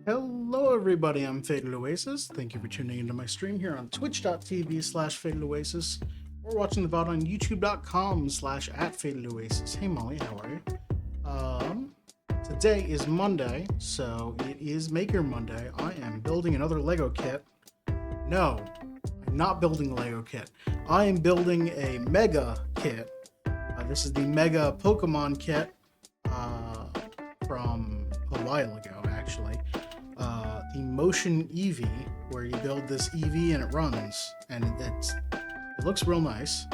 Hello everybody, I'm Fatal Oasis. Thank you for tuning into my stream here on twitch.tv/Fatal Oasis or watching the VOD on youtube.com/at Fatal Oasis. Hey Molly, how are you? Today is Monday, so it is Maker Monday. I am building another Lego kit. No, I'm not building a Lego kit. I am building a Mega kit. This is the Mega Pokemon kit from a while ago, actually. The Motion Eevee, where you build this Eevee and it runs, and it looks real nice.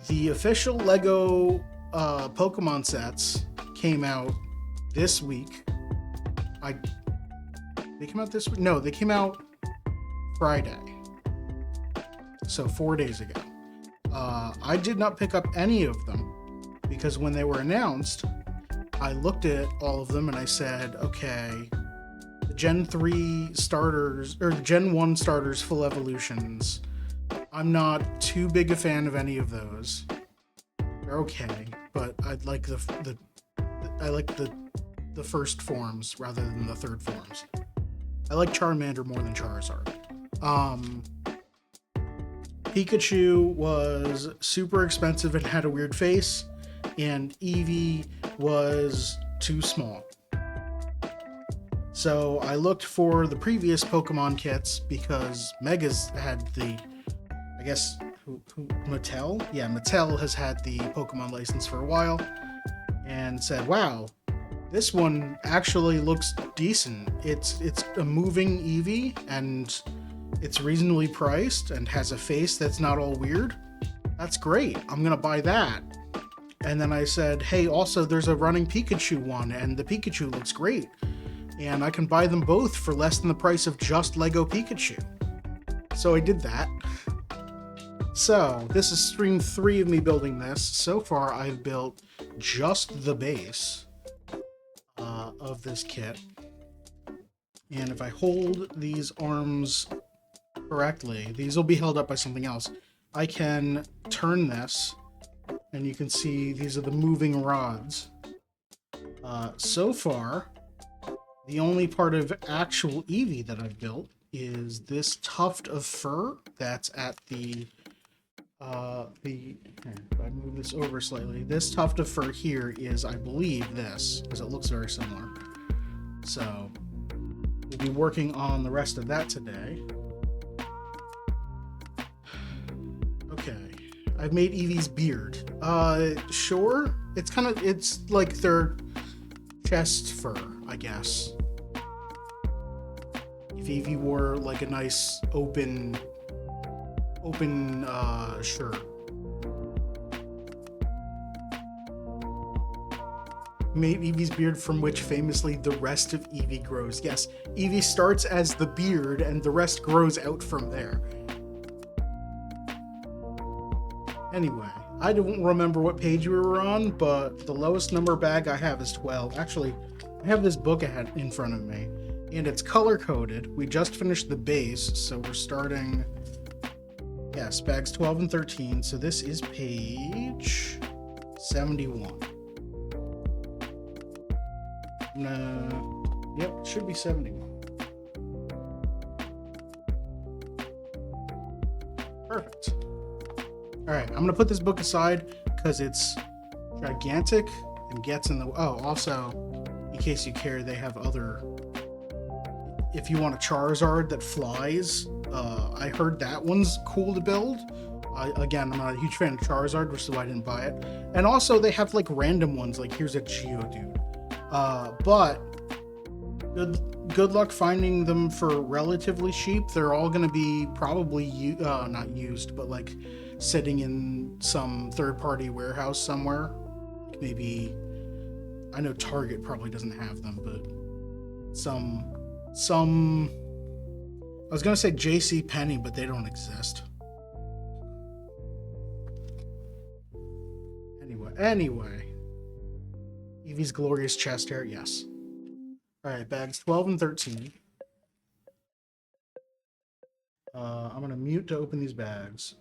The official Lego Pokemon sets came out this week. They came out this week? No, they came out Friday. So 4 days ago. I did not pick up any of them because when they were announced, I looked at all of them and I said, okay, the Gen 3 starters, or the Gen 1 starters full evolutions, I'm not too big a fan of any of those. They're okay, but I like the first forms rather than the third forms. I like Charmander more than Charizard. Pikachu was super expensive and had a weird face, and Eevee was too small. So I looked for the previous Pokemon kits because Megas had the, I guess, Mattel? Yeah, Mattel has had the Pokemon license for a while, and said, wow, this one actually looks decent. It's a moving Eevee, and it's reasonably priced, and has a face that's not all weird. That's great. I'm gonna buy that. And then I said, hey, also there's a running Pikachu one, and the Pikachu looks great. And I can buy them both for less than the price of just Lego Pikachu. So I did that. So this is stream 3 of me building this. So far I've built just the base of this kit. And if I hold these arms correctly, these will be held up by something else. I can turn this, and you can see these are the moving rods. So far, the only part of actual Eevee that I've built is this tuft of fur that's at here, if I move this over slightly, this tuft of fur here is, I believe, this, because it looks very similar. So, we'll be working on the rest of that today. Okay. I've made Eevee's beard. Sure. It's like their chest fur, I guess. If Eevee wore like a nice open shirt. Made Eevee's beard, from which famously the rest of Eevee grows. Yes, Eevee starts as the beard and the rest grows out from there. Anyway, I don't remember what page we were on, but the lowest number bag I have is 12. Actually, I have this book in front of me, and it's color-coded. We just finished the base, so we're starting, yes, bags 12 and 13. So this is page 71. Yep, it should be 71. Perfect. Alright, I'm going to put this book aside because it's gigantic and gets in the... Oh, also, in case you care, they have other... If you want a Charizard that flies, I heard that one's cool to build. Again, I'm not a huge fan of Charizard, which is why I didn't buy it. And also, they have like random ones, like here's a Geodude. But good luck finding them for relatively cheap. They're all going to be probably not used, but like sitting in some third-party warehouse somewhere. Maybe, I know Target probably doesn't have them, but some I was going to say JCPenney, but they don't exist. Anyway. Eevee's glorious chest hair, yes. Alright, bags 12 and 13. I'm going to mute to open these bags.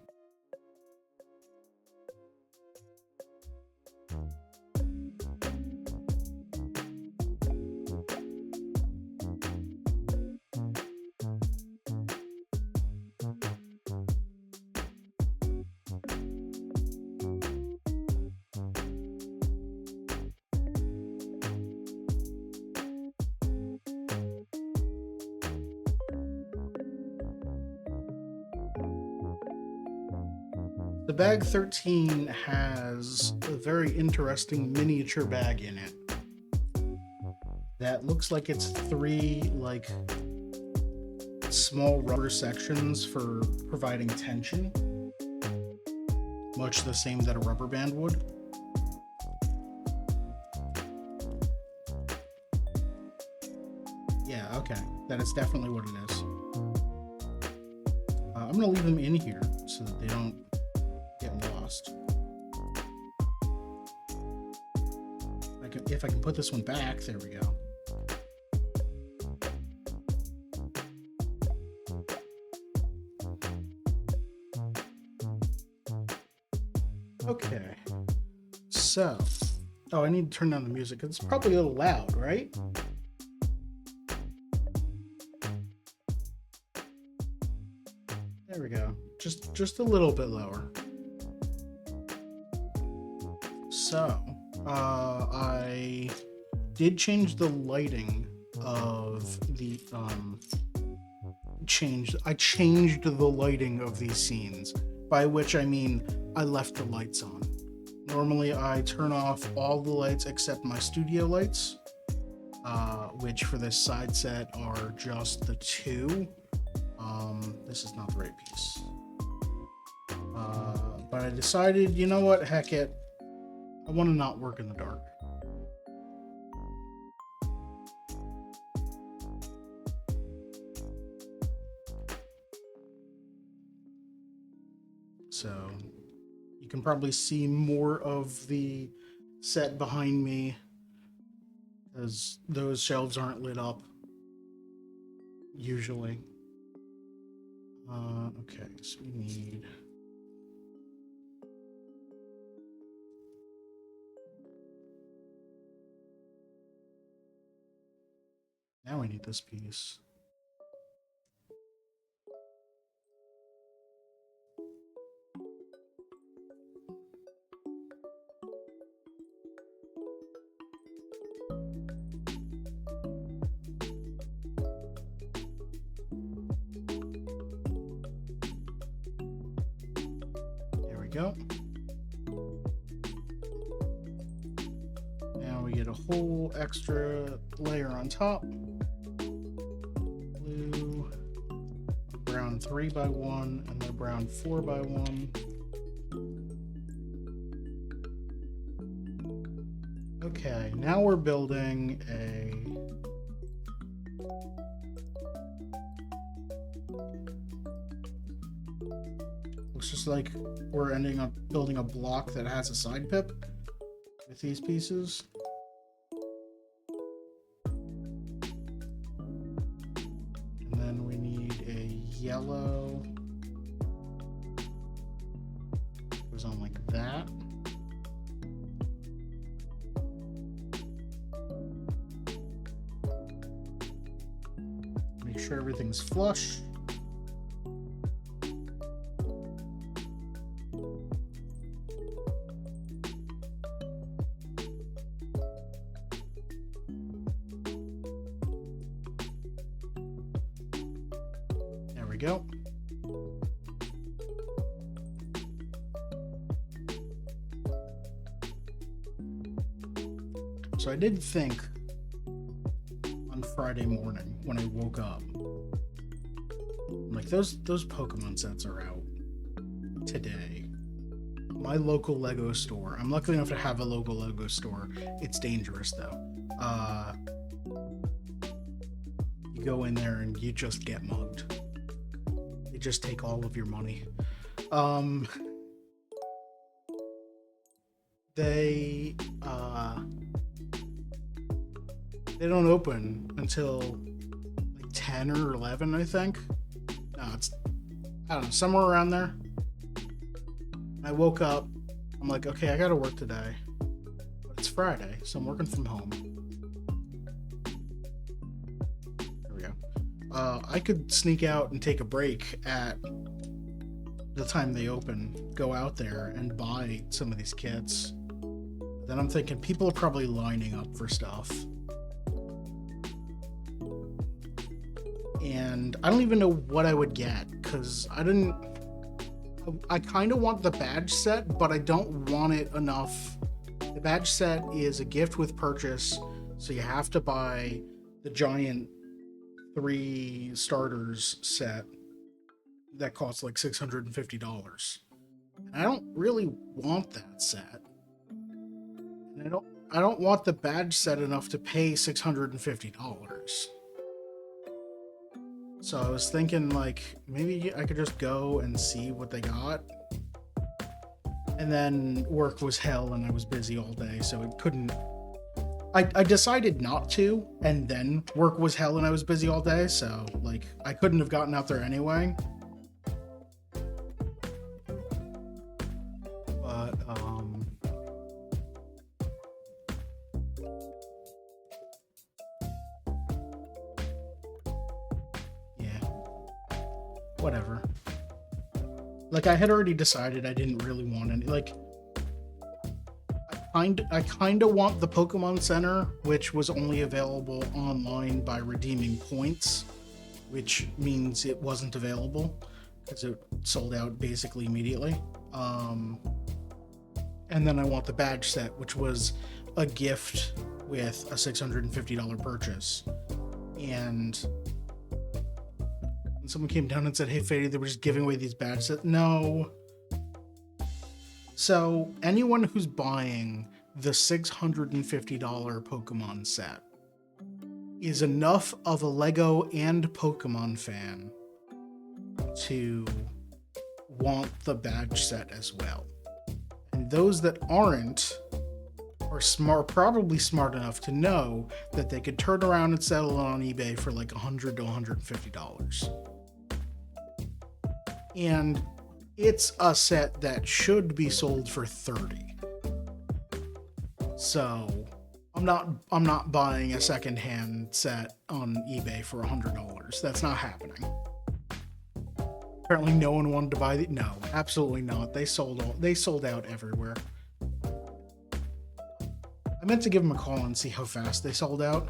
The bag 13 has a very interesting miniature bag in it that looks like it's three like small rubber sections for providing tension, much the same that a rubber band would. Yeah, okay, that is definitely what it is. I'm gonna leave them in here so that they don't get lost. If I can put this one back, there we go. Okay, so, oh, I need to turn down the music. It's probably a little loud, right? There we go. Just a little bit lower. So, I did change the lighting of the I changed the lighting of these scenes, by which I mean I left the lights on. Normally I turn off all the lights except my studio lights, which for this side set are just the two. This is not the right piece. But I decided, you know what, heck it, I want to not work in the dark. So you can probably see more of the set behind me as those shelves aren't lit up usually. Okay, so we need now we need this piece. Go. Now we get a whole extra layer on top. Blue, brown 3x1, and then brown 4x1. Okay, now we're building a looks just like we're ending up building a block that has a side pip with these pieces. And then we need a yellow. Goes on like that. Make sure everything's flush. Go. So I did think on Friday morning when I woke up, I'm like, those Pokemon sets are out today. My local Lego store. I'm lucky enough to have a local Lego store. It's dangerous though. You go in there and you just get mugged. Just take all of your money. They don't open until like 10 or 11, I think. No, it's, I don't know, somewhere around there. I woke up, I'm like, okay, I gotta work today, but it's Friday, so I'm working from home. I could sneak out and take a break at the time they open, go out there and buy some of these kits. Then I'm thinking people are probably lining up for stuff. And I don't even know what I would get, because I I kind of want the badge set, but I don't want it enough. The badge set is a gift with purchase, so you have to buy the giant 3 starters set that costs like $650. And I don't really want that set. And I don't want the badge set enough to pay $650. So I was thinking like maybe I could just go and see what they got. And then work was hell and I was busy all day, so it couldn't. I decided not to, and then work was hell and I was busy all day, so like I couldn't have gotten out there anyway. But yeah, whatever. Like I had already decided I didn't really want any. Like I kind of want the Pokemon Center, which was only available online by redeeming points, which means it wasn't available because it sold out basically immediately. And then I want the badge set, which was a gift with a $650 purchase. And someone came down and said, "Hey, Fady, they were just giving away these badge sets." No. So anyone who's buying the $650 Pokemon set is enough of a Lego and Pokemon fan to want the badge set as well. And those that aren't are probably smart enough to know that they could turn around and sell it on eBay for like $100 to $150. And it's a set that should be sold for $30. So I'm not buying a secondhand set on eBay for $100. That's not happening. Apparently no one wanted to buy no, absolutely not. They sold out everywhere. I meant to give them a call and see how fast they sold out.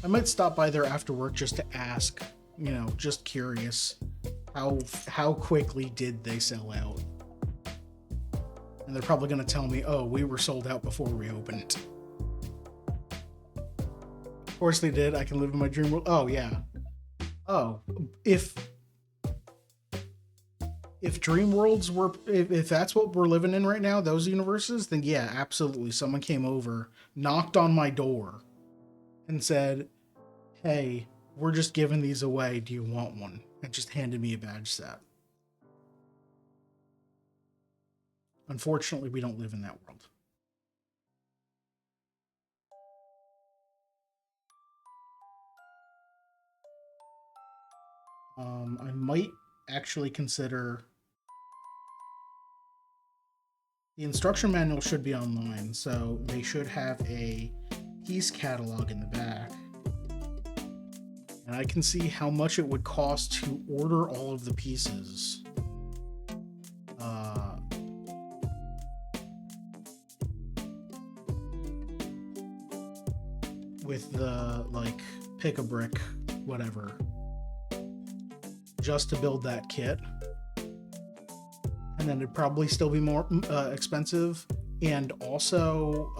I might stop by there after work just to ask, just curious, how quickly did they sell out? And they're probably going to tell me, "Oh, we were sold out before we opened." Of course they did. I can live in my dream world. Oh, yeah. Oh, if dream worlds were, if that's what we're living in right now, those universes, then yeah, absolutely. Someone came over, knocked on my door, and said, "Hey, we're just giving these away. Do you want one?" And just handed me a badge set. Unfortunately, we don't live in that world. I might actually consider... The instruction manual should be online, so they should have a piece catalog in the back. And I can see how much it would cost to order all of the pieces. With the, like, pick-a-brick, whatever. Just to build that kit. And then it'd probably still be more expensive. And also,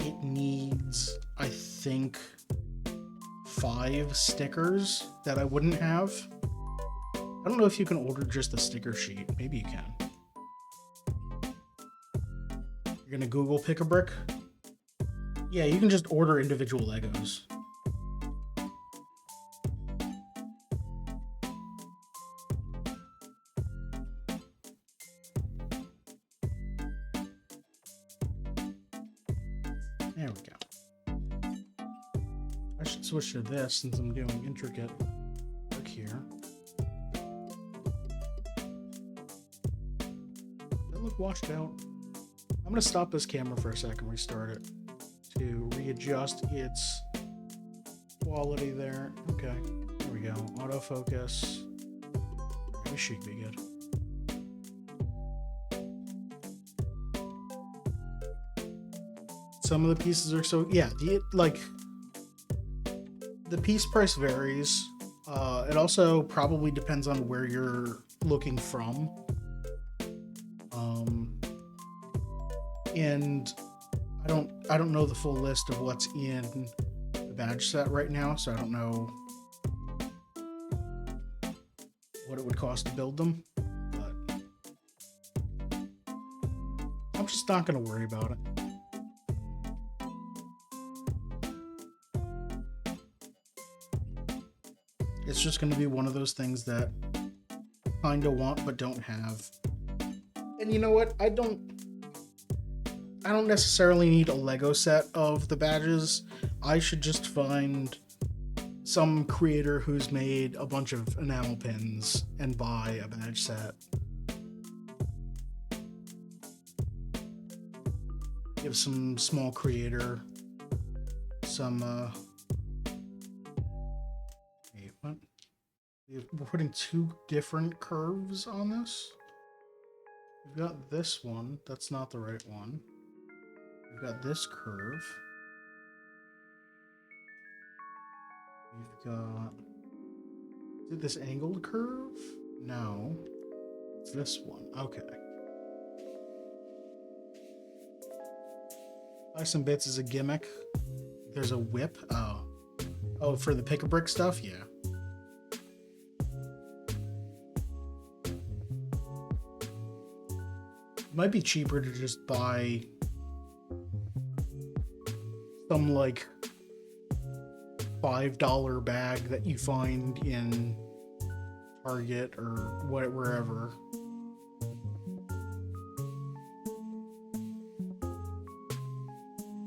it needs, I think, 5 stickers that I wouldn't have. I don't know if you can order just the sticker sheet. Maybe you can. You're gonna Google Pick-a-Brick? Yeah, you can just order individual Legos. There we go. I should switch to this since I'm doing intricate work here. Does that look washed out? I'm going to stop this camera for a second, restart it to readjust its quality there. Okay, there we go. Autofocus. We should be good. Some of the pieces are so, yeah, the piece price varies. It also probably depends on where you're looking from. And I don't know the full list of what's in the badge set right now, so I don't know what it would cost to build them. But I'm just not going to worry about it. It's just going to be one of those things that kind of want but don't have. And you know what? I don't necessarily need a Lego set of the badges. I should just find some creator who's made a bunch of enamel pins and buy a badge set. Give some small creator some wait, what? We're putting two different curves on this. We've got this one, that's not the right one. We've got this curve. We've got... Is it this angled curve? No. It's this one. Okay. Buy some bits is a gimmick. There's a whip. Oh. Oh, for the pick-a-brick stuff? Yeah. It might be cheaper to just buy some like $5 bag that you find in Target or wherever.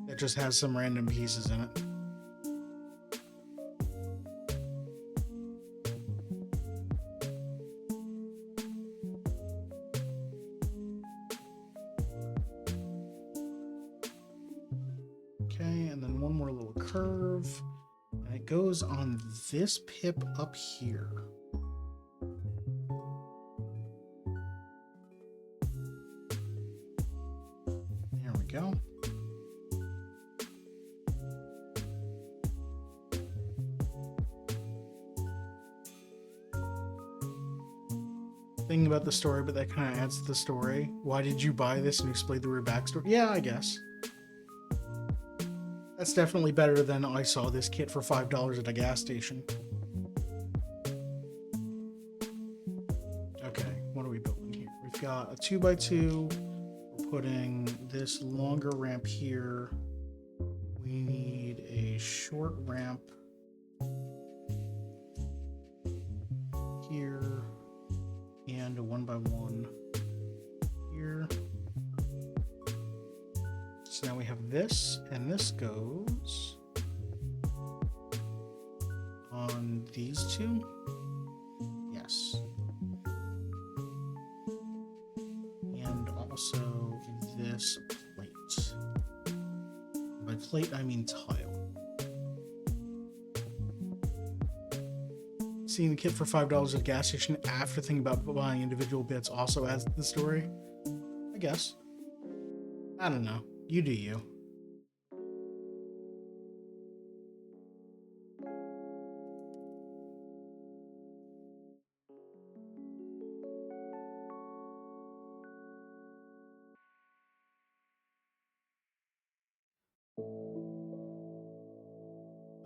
That just has some random pieces in it. Curve, and it goes on this pip up here. There we go. Thinking about the story, but that kind of adds to the story. Why did you buy this and explain the weird backstory? Yeah, I guess. That's definitely better than I saw this kit for $5 at a gas station. Okay, what are we building here? We've got a 2x2. We're putting this longer ramp here. We need a short ramp here and a 1x1 here. So now we have this, and this goes on these two. Yes. And also this plate. By plate, I mean tile. Seeing the kit for $5 at a gas station after thinking about buying individual bits also adds to the story? I guess. I don't know. You do you.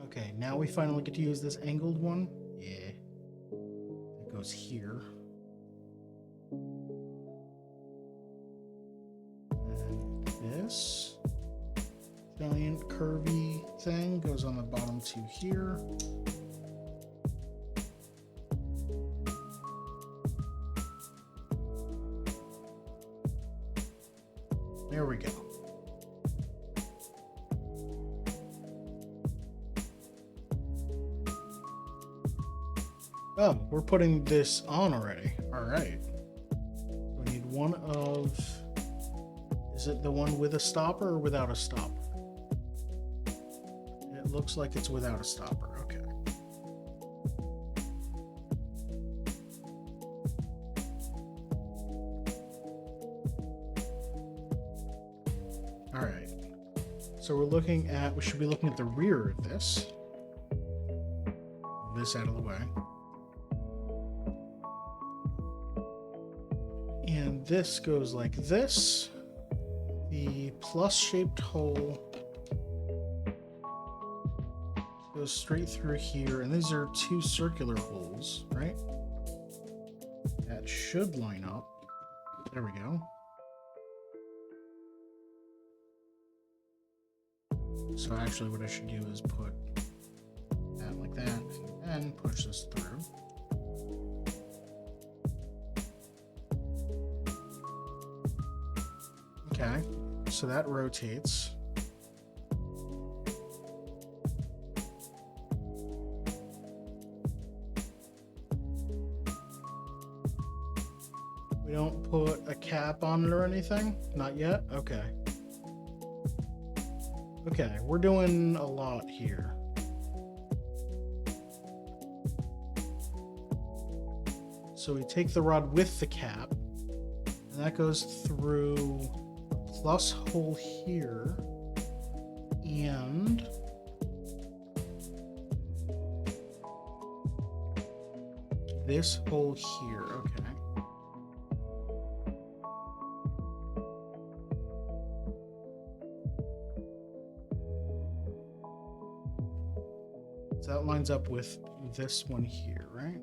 Okay, now we finally get to use this angled one. Yeah. It goes here. And this giant curvy thing goes on the bottom two here. There we go. Oh, we're putting this on already. All right. We need one of... Is it the one with a stopper or without a stopper? It looks like it's without a stopper. Okay. All right. So we're looking at... We should be looking at the rear of this. this out of the way. And this goes like this. The plus-shaped hole goes straight through here, and these are two circular holes, right? That should line up. There we go. So actually what I should do is put that like that, and push this through. Okay, so that rotates. We don't put a cap on it or anything? Not yet? Okay. Okay, we're doing a lot here. So we take the rod with the cap, and that goes through the plus hole here, and this hole here. Okay. So that lines up with this one here, right?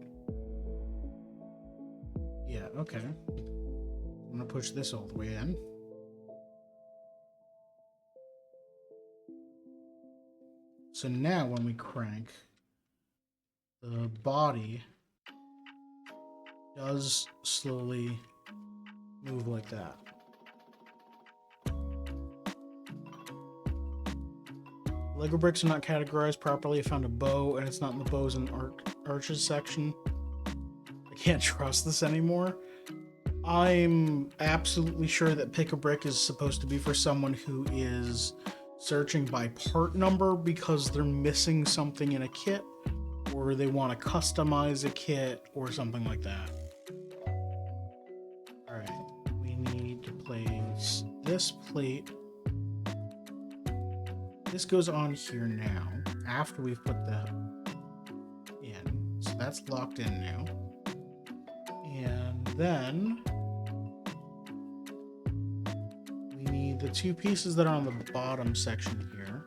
Yeah, okay. I'm gonna push this all the way in. So now when we crank, the body does slowly move like that. Lego bricks are not categorized properly. I found a bow, and it's not in the bows and arches section. I can't trust this anymore. I'm absolutely sure that pick a brick is supposed to be for someone who is searching by part number because they're missing something in a kit, or they want to customize a kit or something like that. Alright, we need to place this plate. This goes on here now, after we've put the in. So that's locked in now. And then we need the two pieces that are on the bottom section here,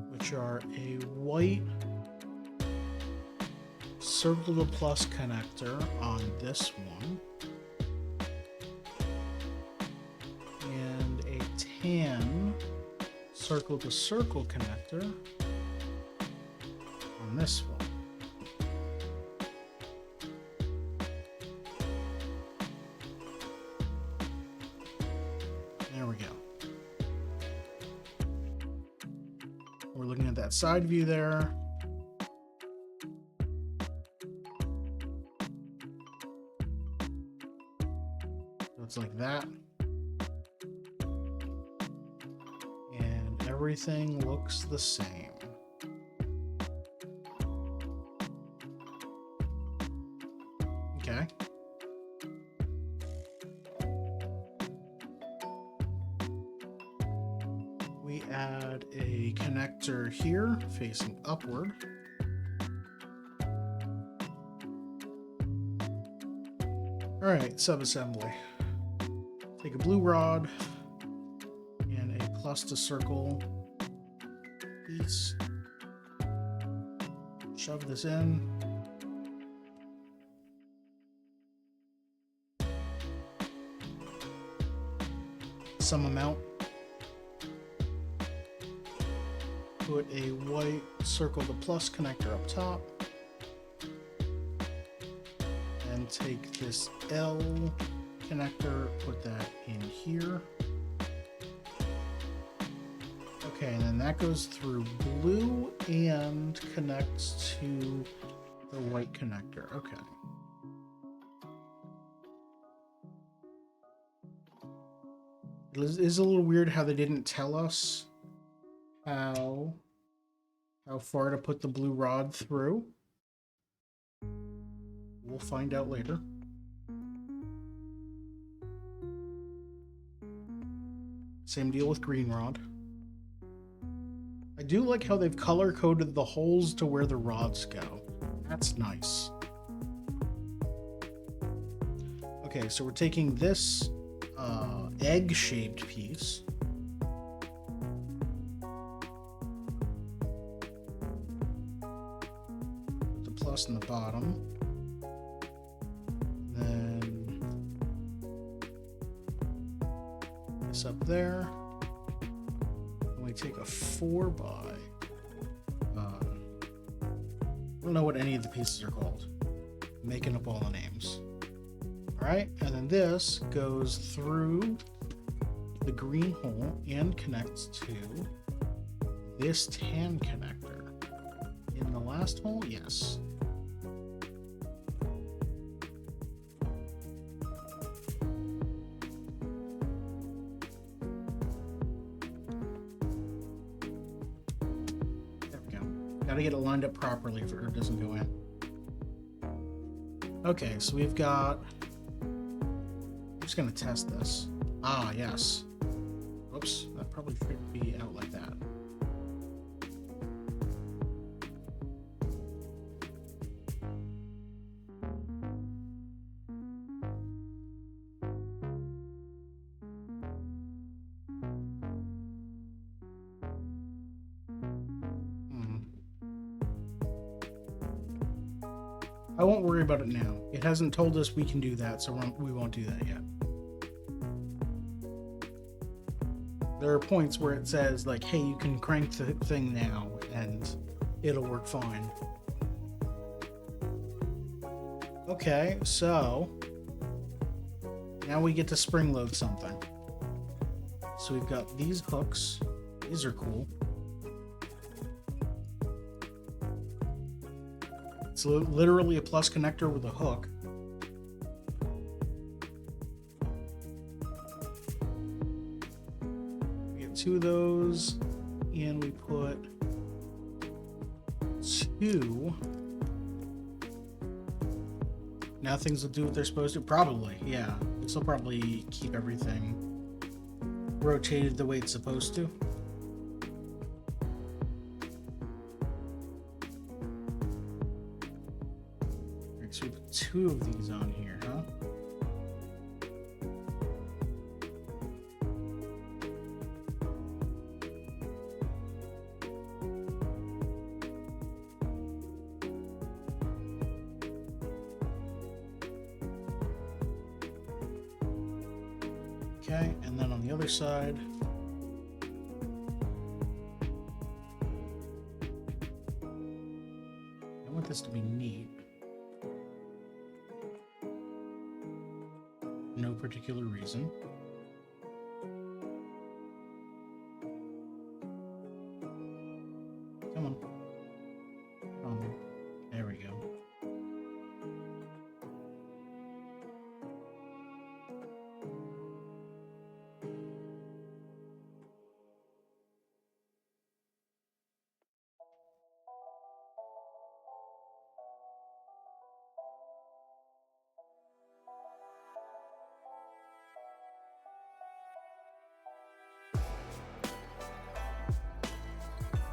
which are a white circle to plus connector on this one, and a tan circle to circle connector on this one. There we go. We're looking at that side view there. So it's like that. Everything looks the same. Okay. We add a connector here facing upward. All right, subassembly. Take a blue rod and a plus to circle piece. Shove this in. Some amount. Put a white circle to plus connector up top. And take this L connector, put that in here. Okay, and then that goes through blue and connects to the white connector. Okay. It is a little weird how they didn't tell us how far to put the blue rod through. We'll find out later. Same deal with green rod. I do like how they've color-coded the holes to where the rods go. That's nice. Okay, so we're taking this egg-shaped piece. Put the plus in the bottom. Then this up there. And we take a 4x. I don't know what any of the pieces are called. I'm making up all the names. Alright, and then this goes through the green hole and connects to this tan connector. In the last hole, yes. There we go. Gotta get it lined up properly for it doesn't go in. Okay, so we've got... I'm just gonna test this. Ah, yes. Oops, that probably should be out like that. I won't worry about it now. It hasn't told us we can do that, so we won't do that yet. There are points where it says, like, hey, you can crank the thing now, and it'll work fine. Okay, so now we get to spring load something. So we've got these hooks. These are cool. It's literally a plus connector with a hook. We get 2 of those, and we put 2. Now things will do what they're supposed to. Probably, yeah. This will probably keep everything rotated the way it's supposed to. So we put 2 of these on here, huh? Okay, and then on the other side, I want this to be neat. No particular reason. Come on. There we go.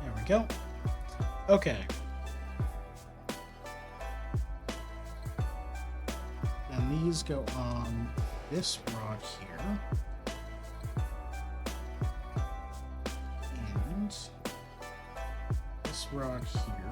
There we go. Okay. And these go on this rod here. And this rod here.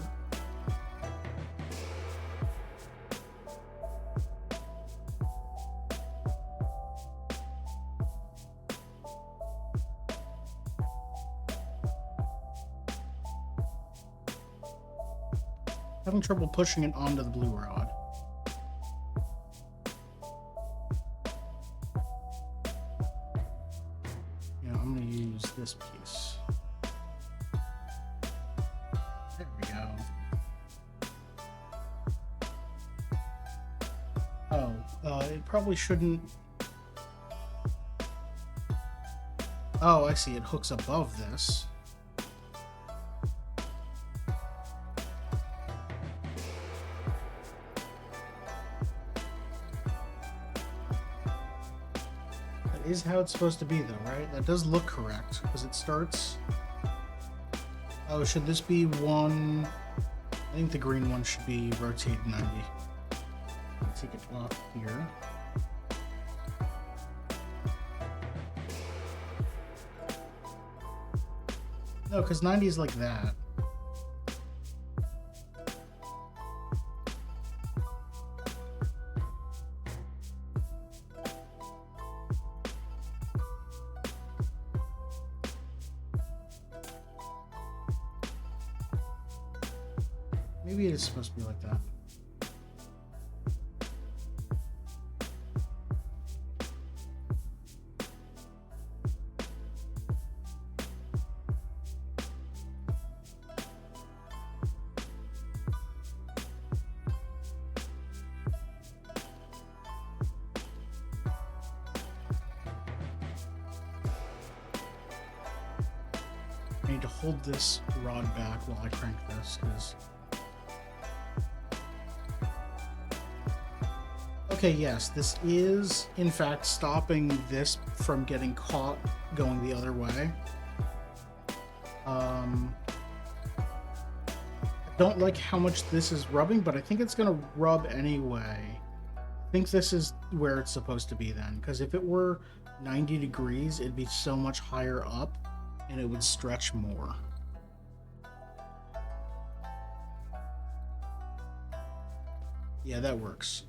Having trouble pushing it onto the blue rod. Yeah, I'm going to use this piece. There we go. Oh, it probably shouldn't... Oh, I see. It hooks above this. Is how it's supposed to be though, right? That does look correct because it starts... Oh, should this be one I think the green one should be rotated 90. Take it off here. No, because 90 is like that. Maybe it is supposed to be like that. I need to hold this rod back while I crank this, because... Okay, yes, this is, in fact, stopping this from getting caught going the other way. I don't like how much this is rubbing, but I think it's going to rub anyway. I think this is where it's supposed to be then, because if it were 90 degrees, it'd be so much higher up, and it would stretch more. Yeah, that works.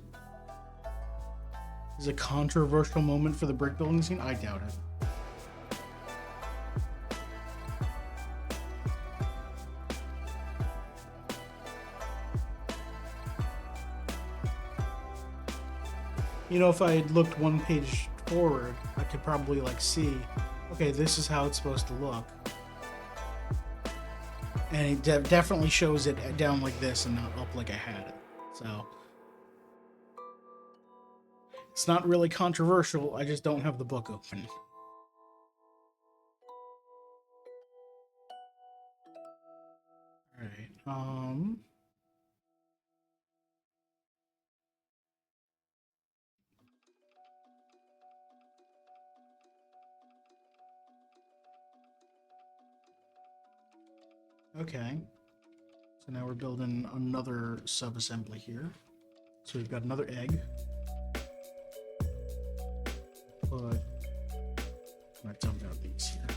Is it a controversial moment for the brick building scene? I doubt it. You know, if I had looked one page forward, I could probably like see, okay, this is how it's supposed to look. And it definitely shows it down like this and not up like I had it. So it's not really controversial, I just don't have the book open. Alright, okay. So now we're building another sub-assembly here. So we've got another egg. Put... I'm gonna dump out these here.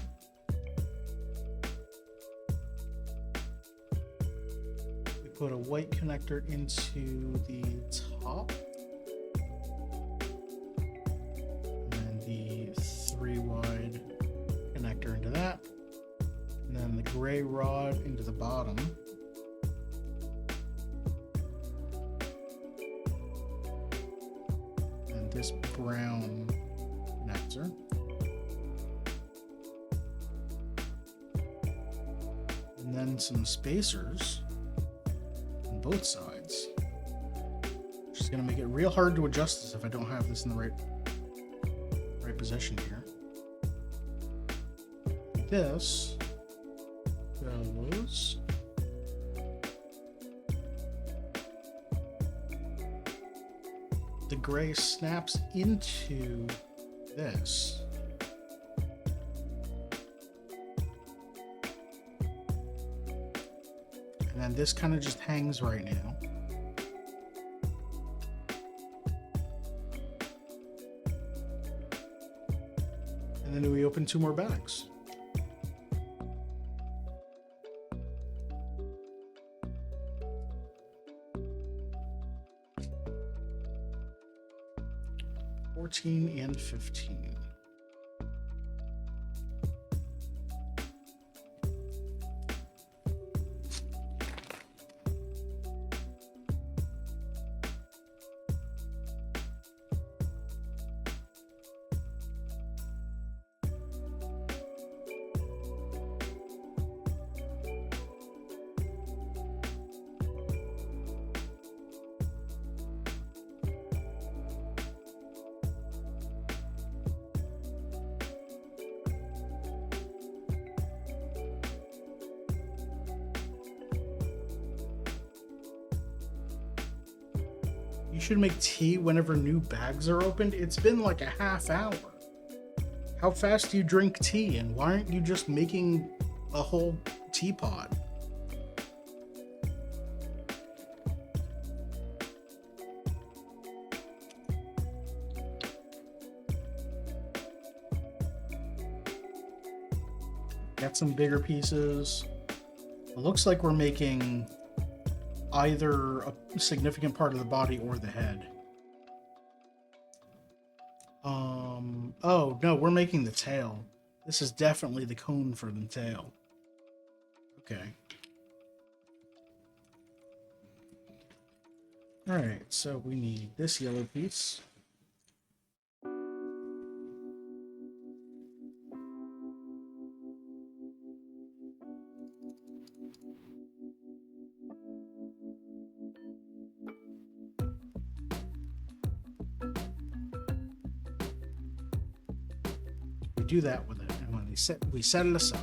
We put a white connector into the top. And then the 3 wide connector into that. And then the gray rod into the bottom. And this brown connector. And then some spacers on both sides. Which is going to make it real hard to adjust this if I don't have this in the right position here. This goes the gray snaps into this. And then this kind of just hangs right now. And then we open 2 more bags. And 15. You should make tea whenever new bags are opened. It's been like a half hour. How fast do you drink tea, and why aren't you just making a whole teapot? Get some bigger pieces. It looks like we're making either a significant part of the body or the head. Oh, no, we're making the tail. This is definitely the cone for the tail. Okay. Alright, so we need this yellow piece. We do that with it, and when we set it aside.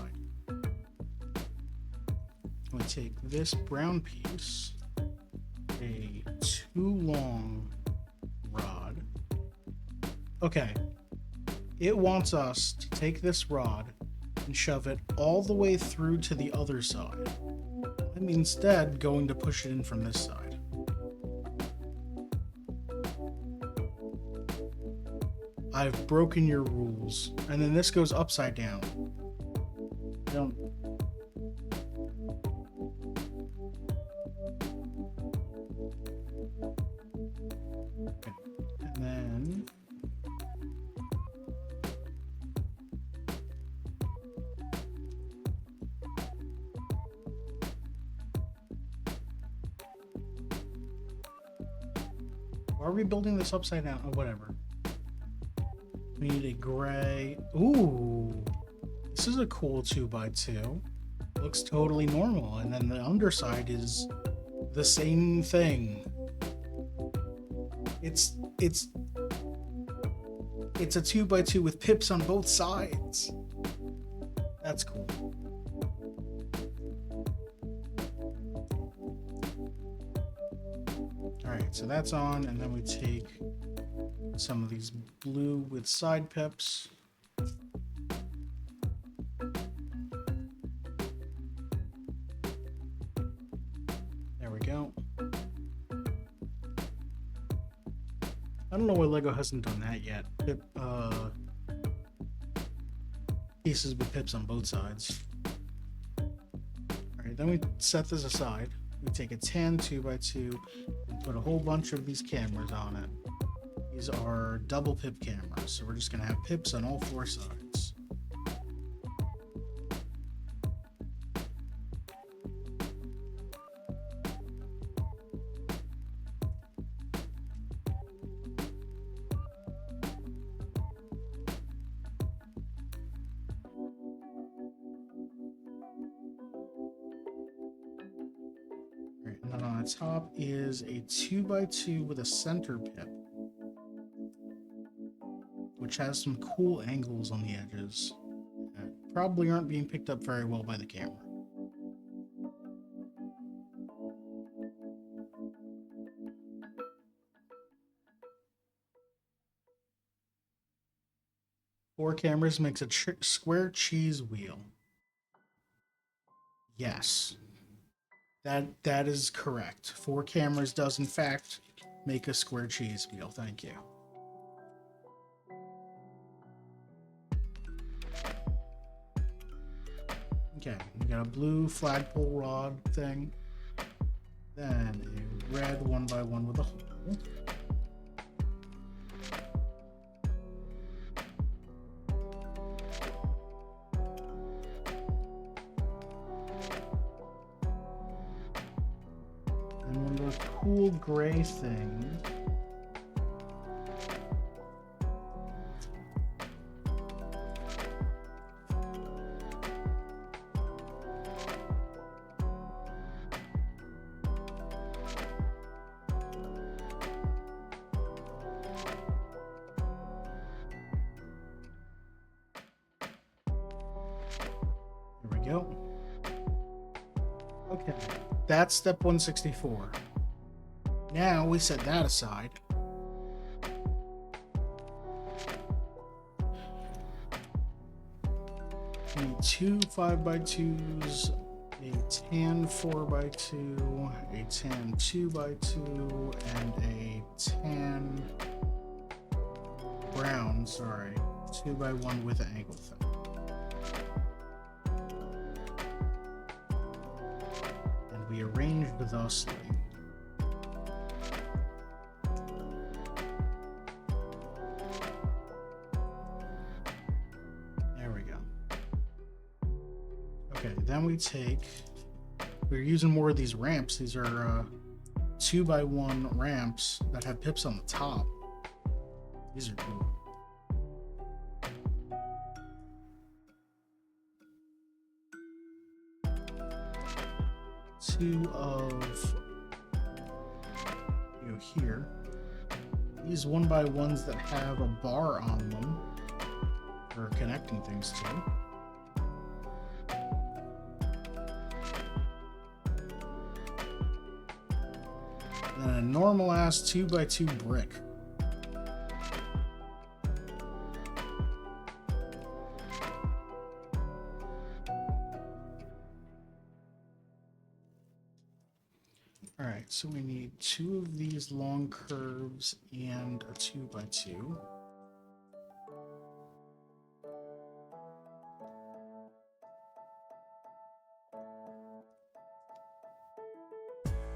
We take this brown piece, a too long rod. Okay, it wants us to take this rod and shove it all the way through to the other side. I'm instead going to push it in from this side. I've broken your rules. And then this goes upside down. Don't. Okay. And then why are we building this upside down? Oh, whatever. We need a gray. Ooh, this is a cool 2x2. Looks totally normal, and then the underside is the same thing. It's a 2x2 with pips on both sides. That's cool. All right, so that's on, and then we take some of these blue with side pips. There we go. I don't know why Lego hasn't done that yet. Pieces with pips on both sides. Alright, then we set this aside. We take a tan 2x2 and put a whole bunch of these cameras on it. These are double pip cameras, so we're just going to have pips on all four sides. Alright, and then on the top is a 2x2 with a center pip, which has some cool angles on the edges that probably aren't being picked up very well by the camera. Four cameras makes a square cheese wheel. Yes, that is correct. Four cameras does in fact make a square cheese wheel. Thank you. Okay, we got a blue flagpole rod thing, then a red 1x1 with a hole. And one of those cool gray things. Go. Okay, that's step 164. Now we set that aside. We need two 5x2s, a tan 4x2, a tan 2x2, and a tan brown, sorry, 2x1 with an angle thing. be arranged thusly. There we go. Okay, then we're using more of these ramps. These are 2x1 ramps that have pips on the top. These are cool. Two of here. These 1x1s that have a bar on them for connecting things to. And a normal ass 2x2 brick. Alright, so we need 2 of these long curves and a 2x2.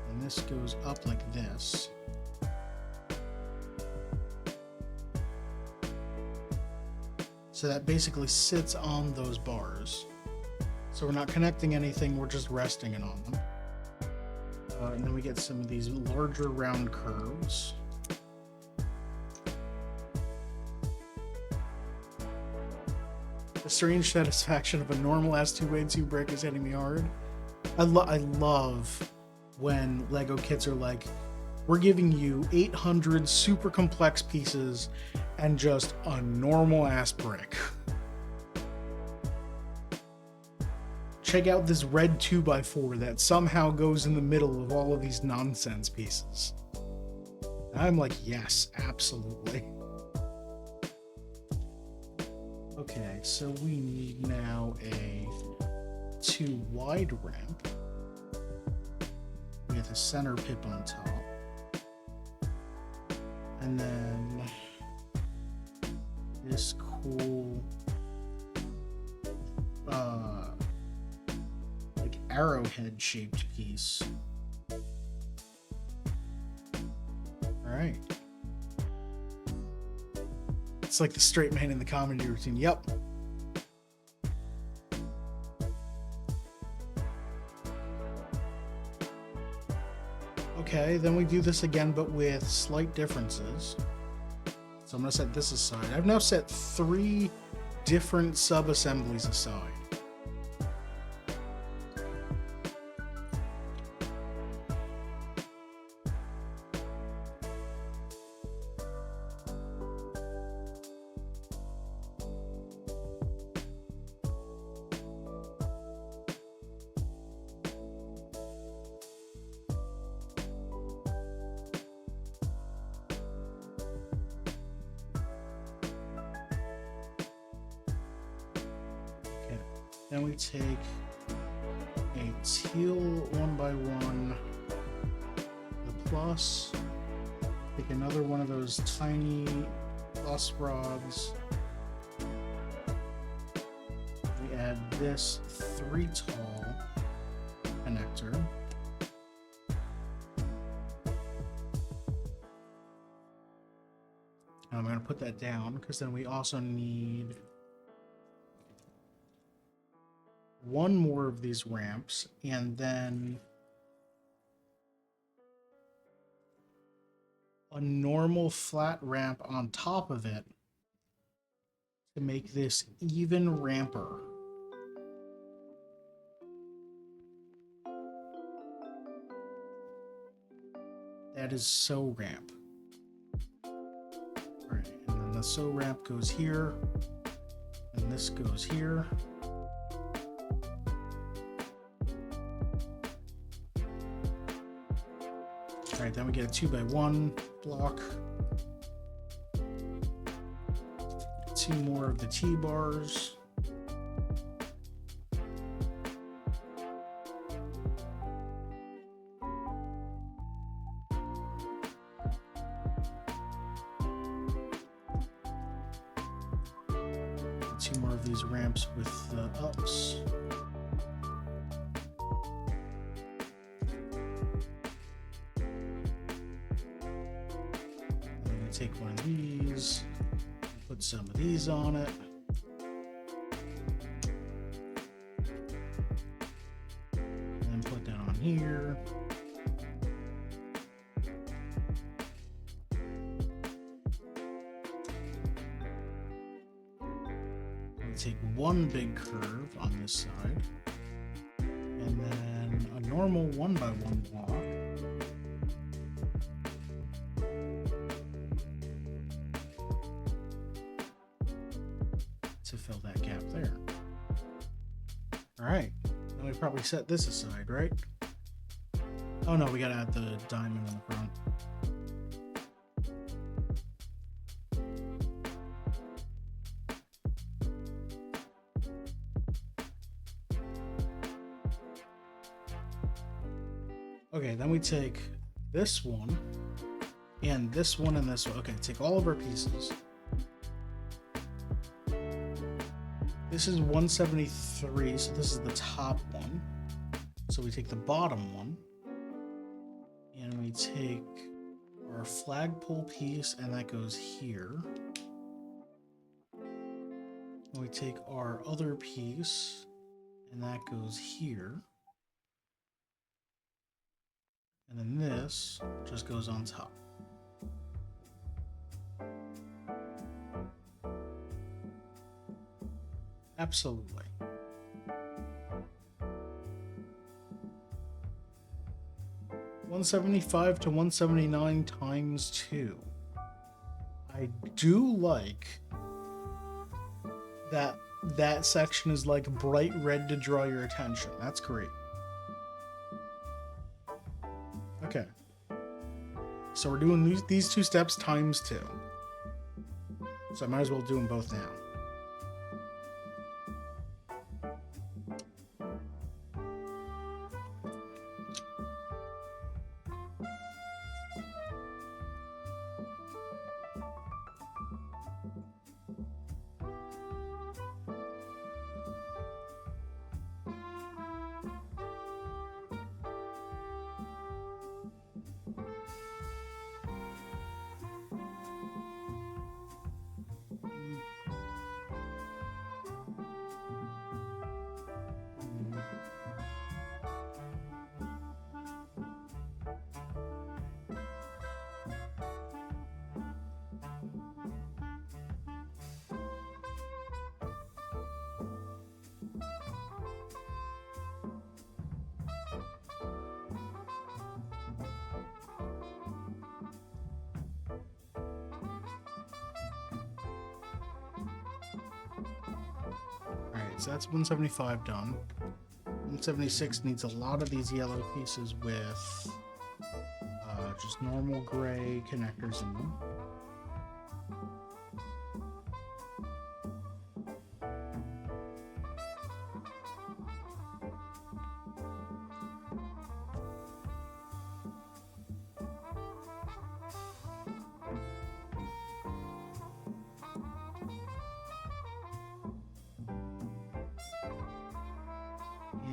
And this goes up like this. So that basically sits on those bars. So we're not connecting anything, we're just resting it on them. And then we get some of these larger round curves. The strange satisfaction of a normal ass 2x2 brick is hitting me hard. I love when Lego kits are like, we're giving you 800 super complex pieces and just a normal ass brick. Check out this red 2x4 that somehow goes in the middle of all of these nonsense pieces. And I'm like, yes, absolutely. Okay, so we need now a 2 wide ramp with a center pip on top. And then this cool like arrowhead shaped piece. Alright. It's like the straight man in the comedy routine. Yep. Okay, then we do this again, but with slight differences. So I'm going to set this aside. I've now set 3 different sub-assemblies aside. Then we take a teal 1x1, the plus, take another one of those tiny plus rods. We add this 3 tall connector. And I'm going to put that down because then we also need 1 more of these ramps, and then a normal flat ramp on top of it to make this even ramper. That is so ramp. Alright, and then the so ramp goes here, and this goes here. Alright, then we get a 2x1 block. 2 more of the T-bars. Two more of these ramps with the ups. take one of these, put some of these on it. And put that on here. Take one big curve on this side, and then a normal 1x1 block. To fill that gap there. Alright, then we probably set this aside, right? Oh no, we gotta add the diamond in the front. Okay, then we take this one, and this one, and this one. Okay, take all of our pieces. This is 173, so this is the top one. So we take the bottom one, and we take our flagpole piece, and that goes here. And we take our other piece, and that goes here. And then this just goes on top. Absolutely. $175 to $179 times 2. I do like that section is like bright red to draw your attention. That's great. Okay. So we're doing these two steps times 2. So I might as well do them both now. So that's 175 done. 176 needs a lot of these yellow pieces with just normal gray connectors in them.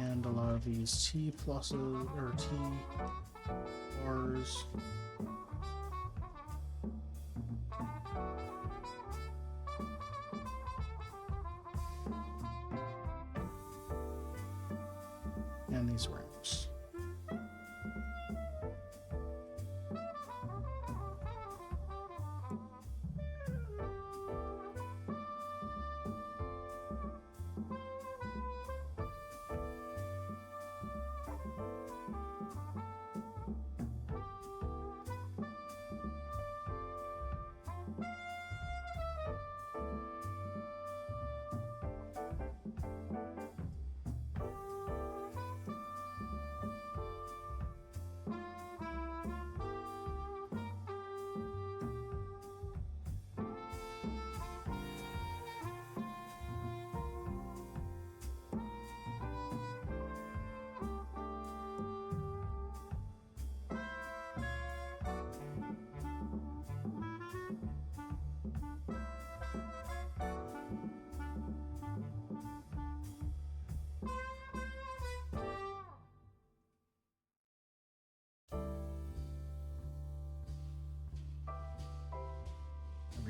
And a lot of these T pluses or T bars. And these ramps.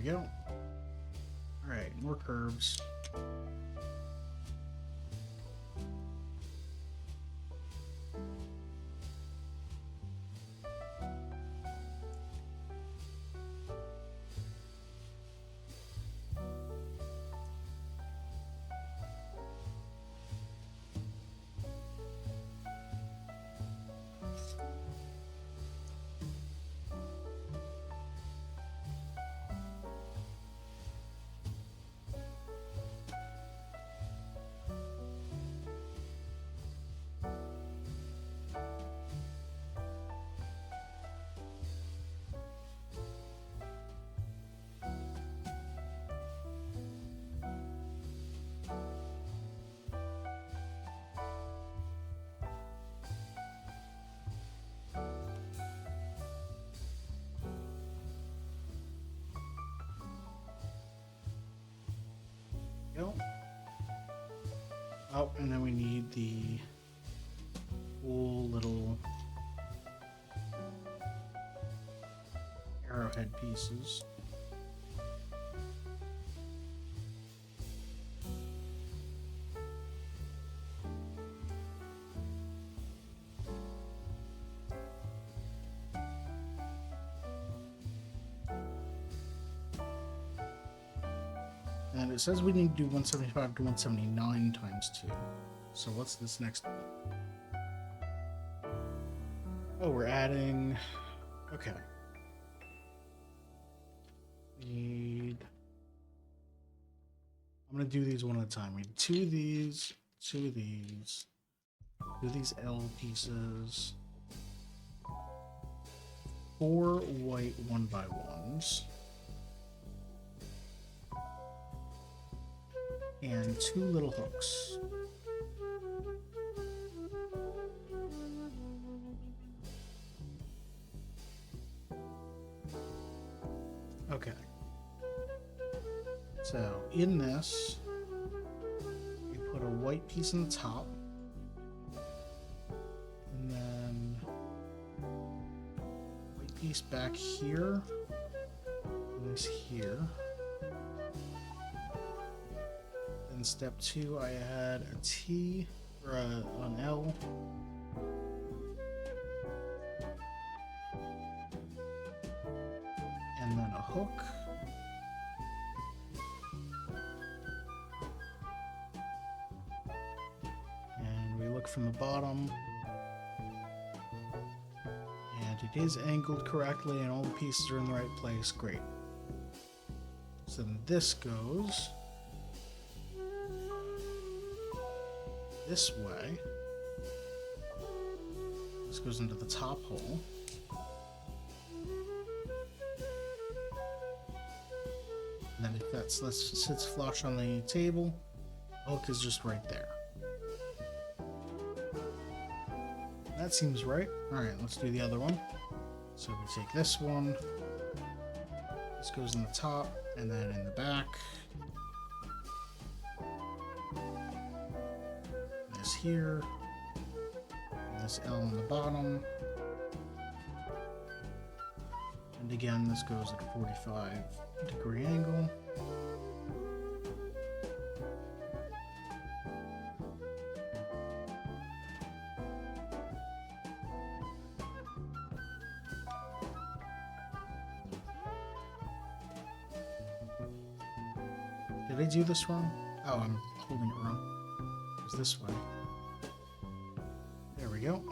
we go. Alright, more curves. Go. Oh, and then we need the cool little arrowhead pieces. And it says we need to do 175 to 179 times 2. So what's this next one? Oh, we're adding... Okay. Need... I'm going to do these one at a time. We need 2 of these, 2 of these, 2 of these L pieces, 4 white 1x1s, and 2 little hooks. Okay. So in this, we put a white piece in the top, and then white piece back here, and this here. Then step 2, I add a T or an L. And then a hook. And we look from the bottom. And it is angled correctly and all the pieces are in the right place. Great. So then this goes this way. This goes into the top hole. And then if that sits flush on the table, the hook is just right there. That seems right. Alright, let's do the other one. So we take this one. This goes in the top, and then in the back. This here. And this L on the bottom. And again, this goes at a 45-degree angle. Did I do this wrong? Oh, I'm holding it wrong. It was this way. There we go.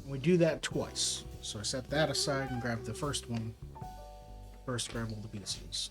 We do that twice. So I set that aside and grab the first one. First, grab all the pieces.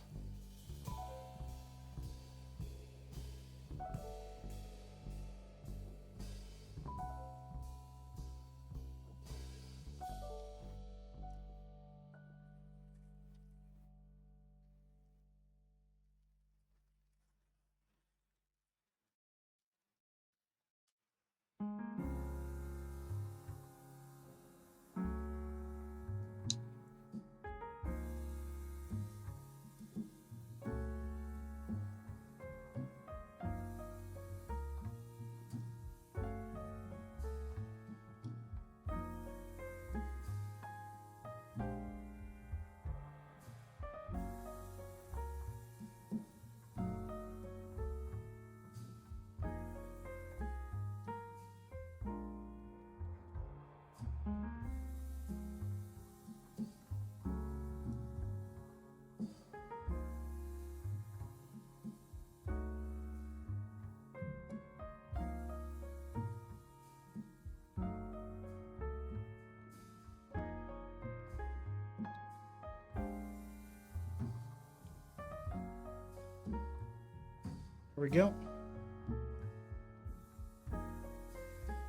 we go.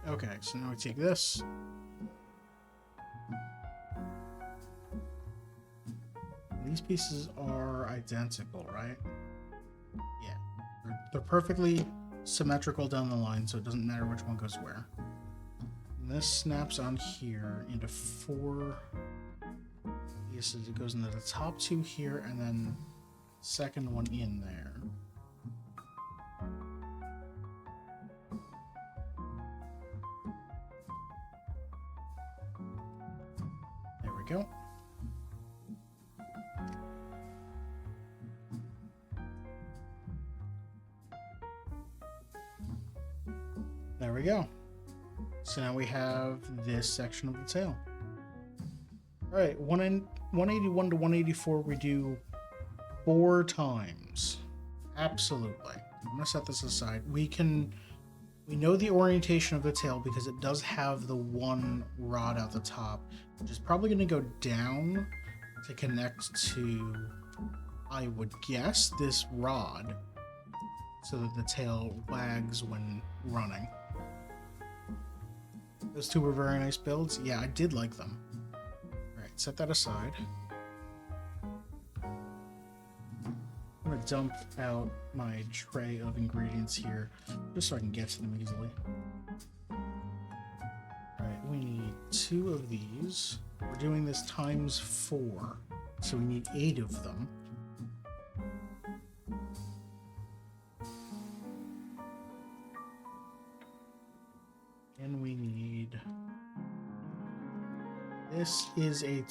Okay, so now we take this. These pieces are identical, right? Yeah. They're perfectly symmetrical down the line, so it doesn't matter which one goes where. And this snaps on here into 4 pieces. It goes into the top 2 here, and then second one in there. There we go. There we go. So now we have this section of the tail. All right, 181 to 184 we do 4 times. Absolutely. I'm gonna set this aside. We know the orientation of the tail because it does have the one rod at the top, which is probably gonna go down to connect to, I would guess, this rod, so that the tail wags when running. Those 2 were very nice builds. Yeah, I did like them. Alright, set that aside. I'm going to dump out my tray of ingredients here, just so I can get to them easily. Alright, we need 2 of these. We're doing this times 4, so we need 8 of them. And we need... This is a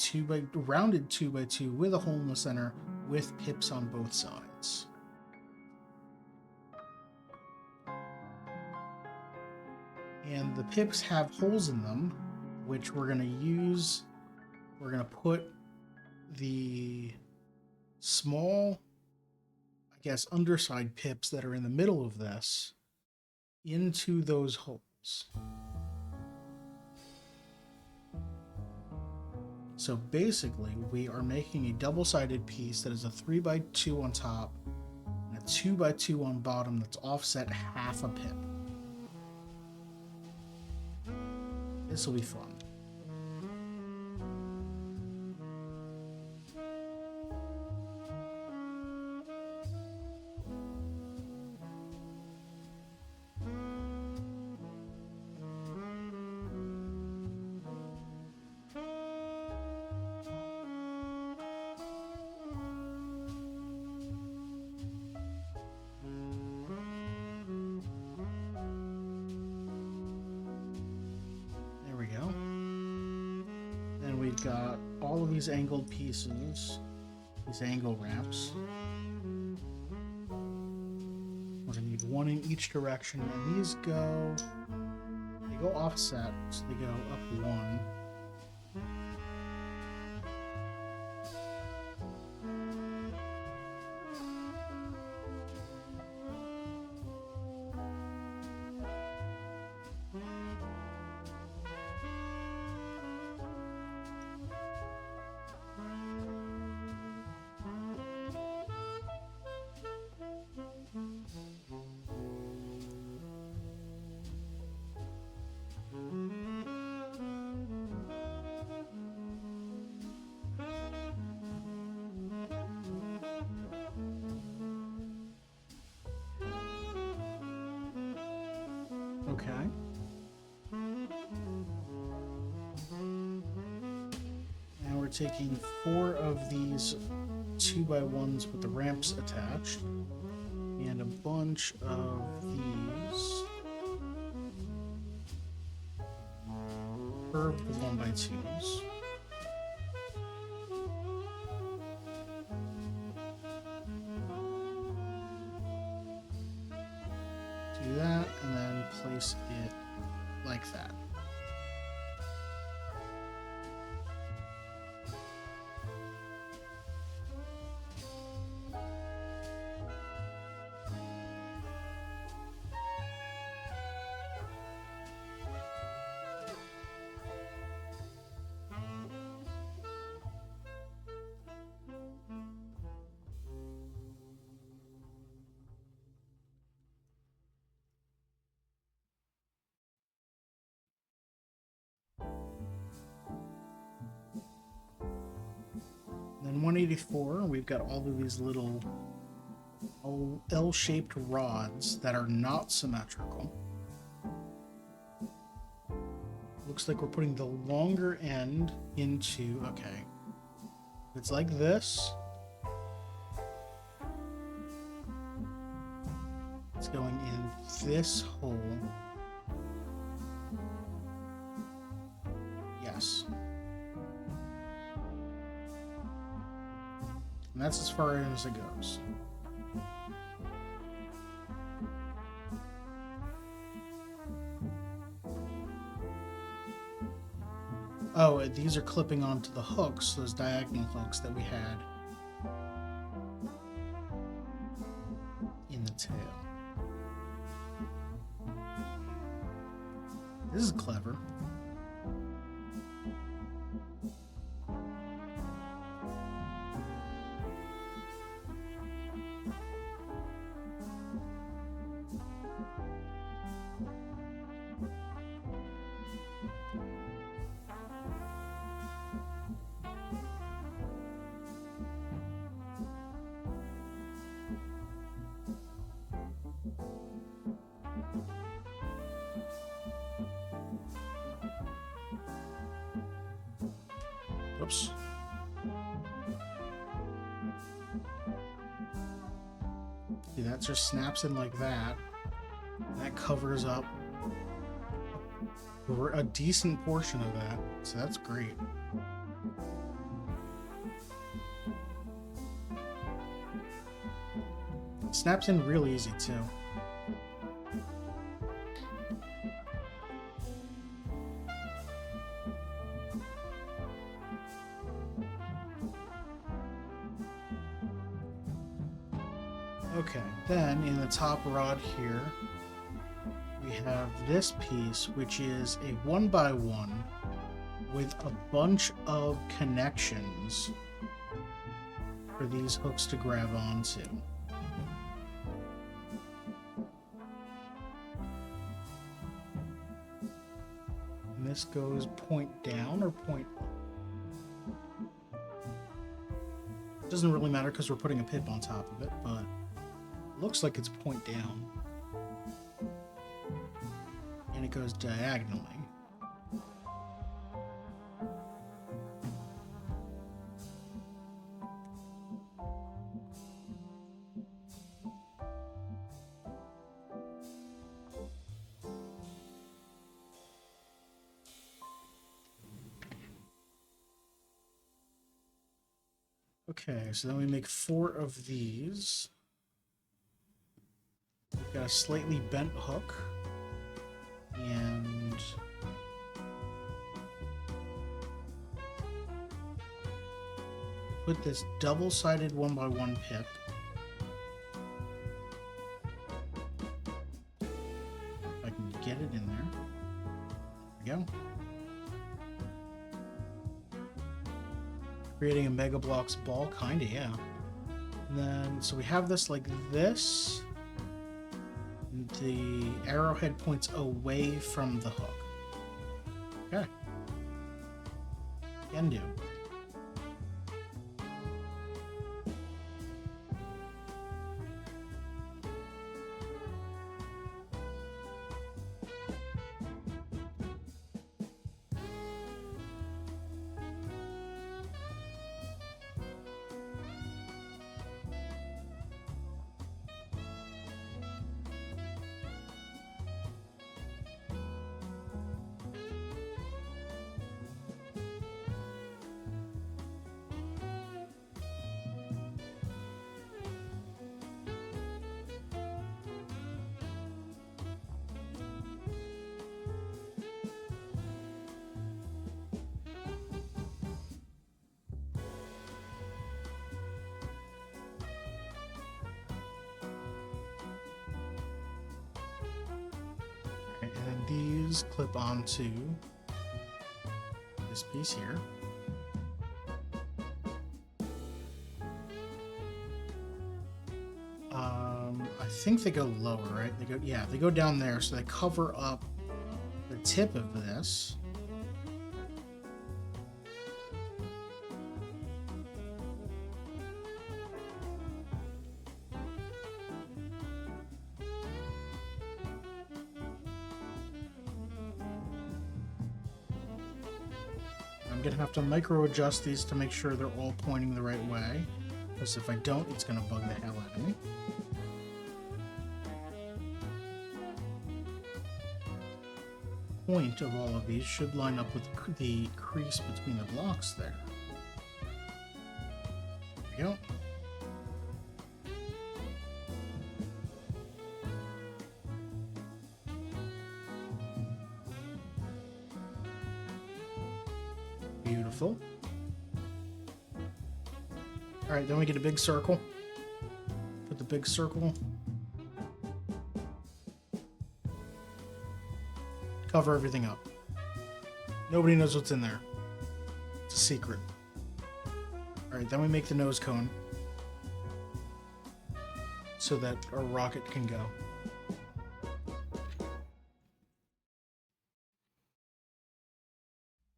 rounded 2x2 with a hole in the center with pips on both sides. And the pips have holes in them, which we're going to use. We're going to put the small, I guess, underside pips that are in the middle of this into those holes. So basically, we are making a double-sided piece that is a 3x2 on top and a 2x2 on bottom that's offset half a pip. This will be fun. We've got all of these angled pieces, these angle ramps. We're gonna need 1 in each direction, and these they go offset, so they go up 1. Okay. Now we're taking 4 of these 2x1s with the ramps attached, and a bunch of these curved with 1x2s. Do that, and then place it like that. in 184, we've got all of these little L-shaped rods that are not symmetrical. Looks like we're putting the longer end into, okay, it's like this. It's going in this hole. Yes. And that's as far in as it goes. Oh, these are clipping onto the hooks, those diagonal hooks that we had in the tail. This is clever. Oops. See, that just snaps in like that. That covers up a decent portion of that, so that's great. It snaps in real easy too. Okay, then in the top rod here, we have this piece, which is a 1x1 with a bunch of connections for these hooks to grab onto. And this goes point down or point up. It doesn't really matter because we're putting a pip on top of it, but it looks like it's point down. And it goes diagonally. Okay, so then we make 4 of these. We've got a slightly bent hook. And put this double-sided 1x1 pip. If I can get it in there. There we go. Creating a Mega Bloks ball, kinda, yeah. And then, so we have this like this. The arrowhead points away from the hook. Okay. Can do. And these clip onto this piece here. I think they go lower, right? They go down there, so they cover up the tip of this. gonna have to micro adjust these to make sure they're all pointing the right way. Because if I don't, it's gonna bug the hell out of me. Point of all of these should line up with the crease between the blocks there. There we go. Beautiful. Alright, then we get a big circle. Put the big circle. Cover everything up. Nobody knows what's in there. It's a secret. Alright, then we make the nose cone. So that our rocket can go.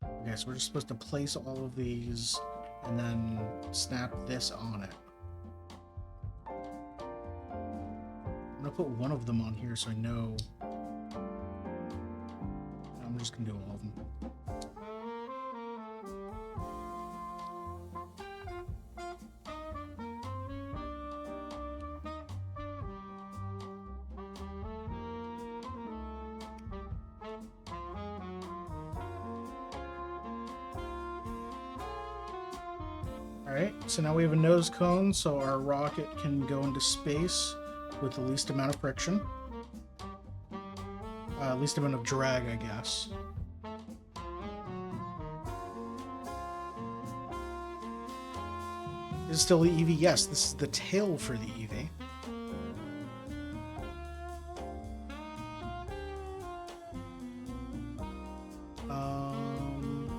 Okay, so we're just supposed to place all of these and then snap this on it. I'm gonna put one of them on here so I know. I'm just gonna do all of them. Alright, so now we have a nose cone, so our rocket can go into space with the least amount of friction. Least amount of drag, I guess. Is it still the Eevee? Yes, this is the tail for the Eevee.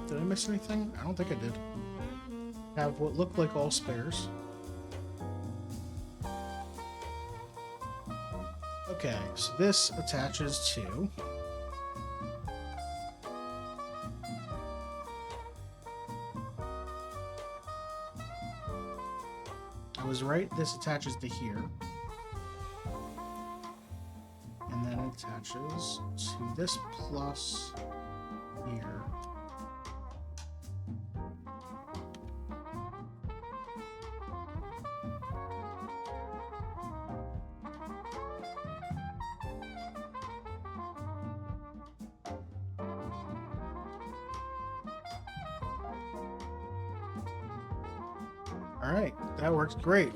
Did I miss anything? I don't think I did. Have what look like all spares. Okay, so this attaches to I was right, this attaches to here. And then it attaches to this plus here. Alright, that works great.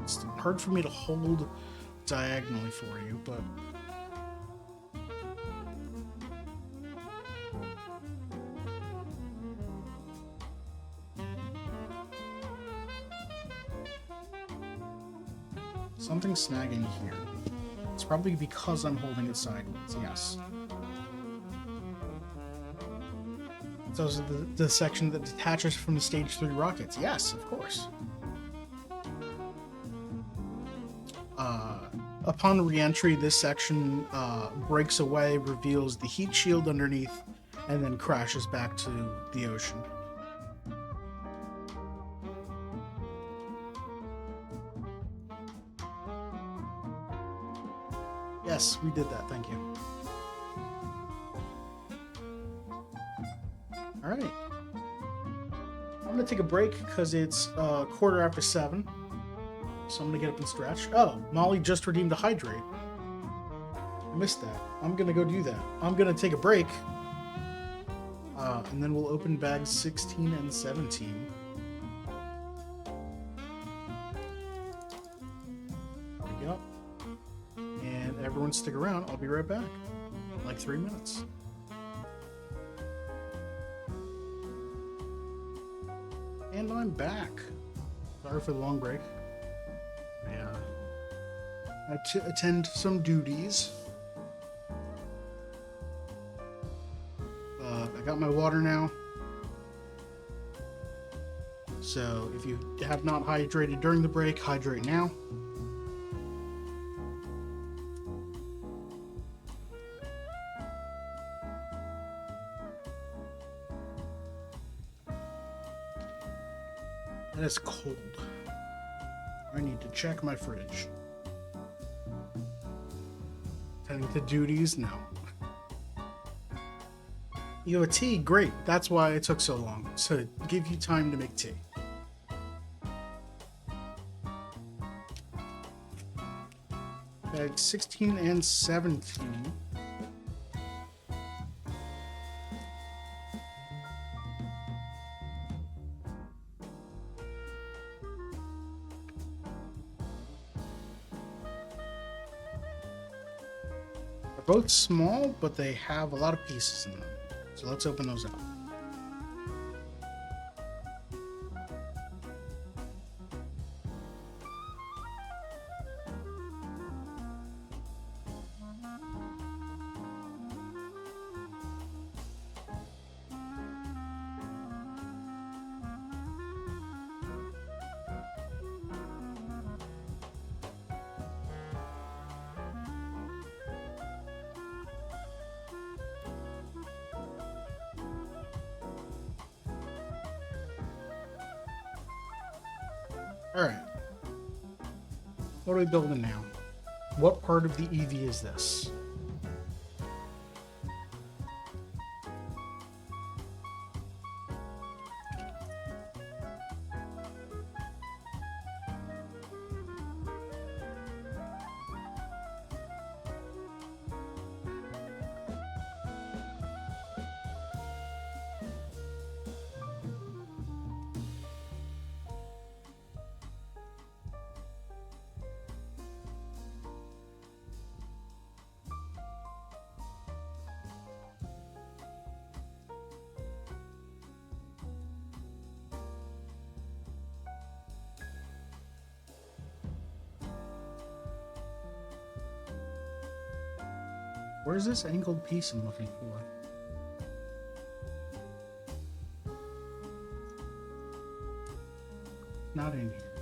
It's hard for me to hold diagonally for you, but something's snagging here. It's probably because I'm holding it sideways, yes. So is the section that detaches from the Stage 3 rockets. Yes, of course. Upon re-entry, this section breaks away, reveals the heat shield underneath, and then crashes back to the ocean. Yes, we did that, thank you. Alright. I'm gonna take a break because it's 7:15. So I'm gonna get up and stretch. Oh, Molly just redeemed a hydrate. I missed that. I'm gonna go do that. I'm gonna take a break. And then we'll open bags 16 and 17. There we go. And everyone stick around. I'll be right back. In like 3 minutes. And I'm back. Sorry for the long break. Yeah. I had to attend some duties. I got my water now. So if you have not hydrated during the break, hydrate now. And it's cold. I need to check my fridge. Tending to duties? No. You have a tea? Great. That's why it took so long, to give you time to make tea. Bag 16 and 17. They're both small, but they have a lot of pieces in them. So let's open those up. Alright. What are we building now? What part of the Eevee is this? Where's this angled piece I'm looking for? Not in here.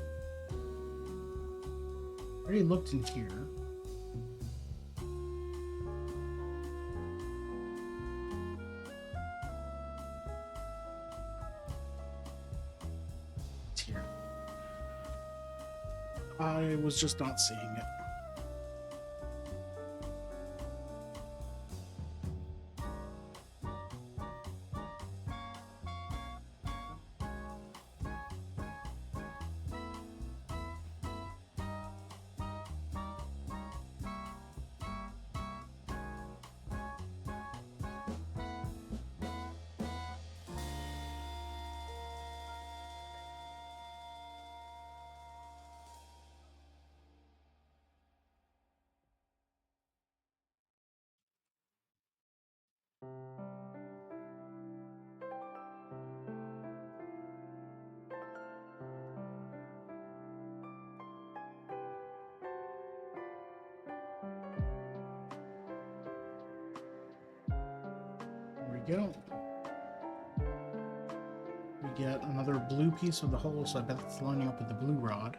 I already looked in here. It's here. I was just not seeing it. Go. We get another blue piece of the hole, so I bet it's lining up with the blue rod.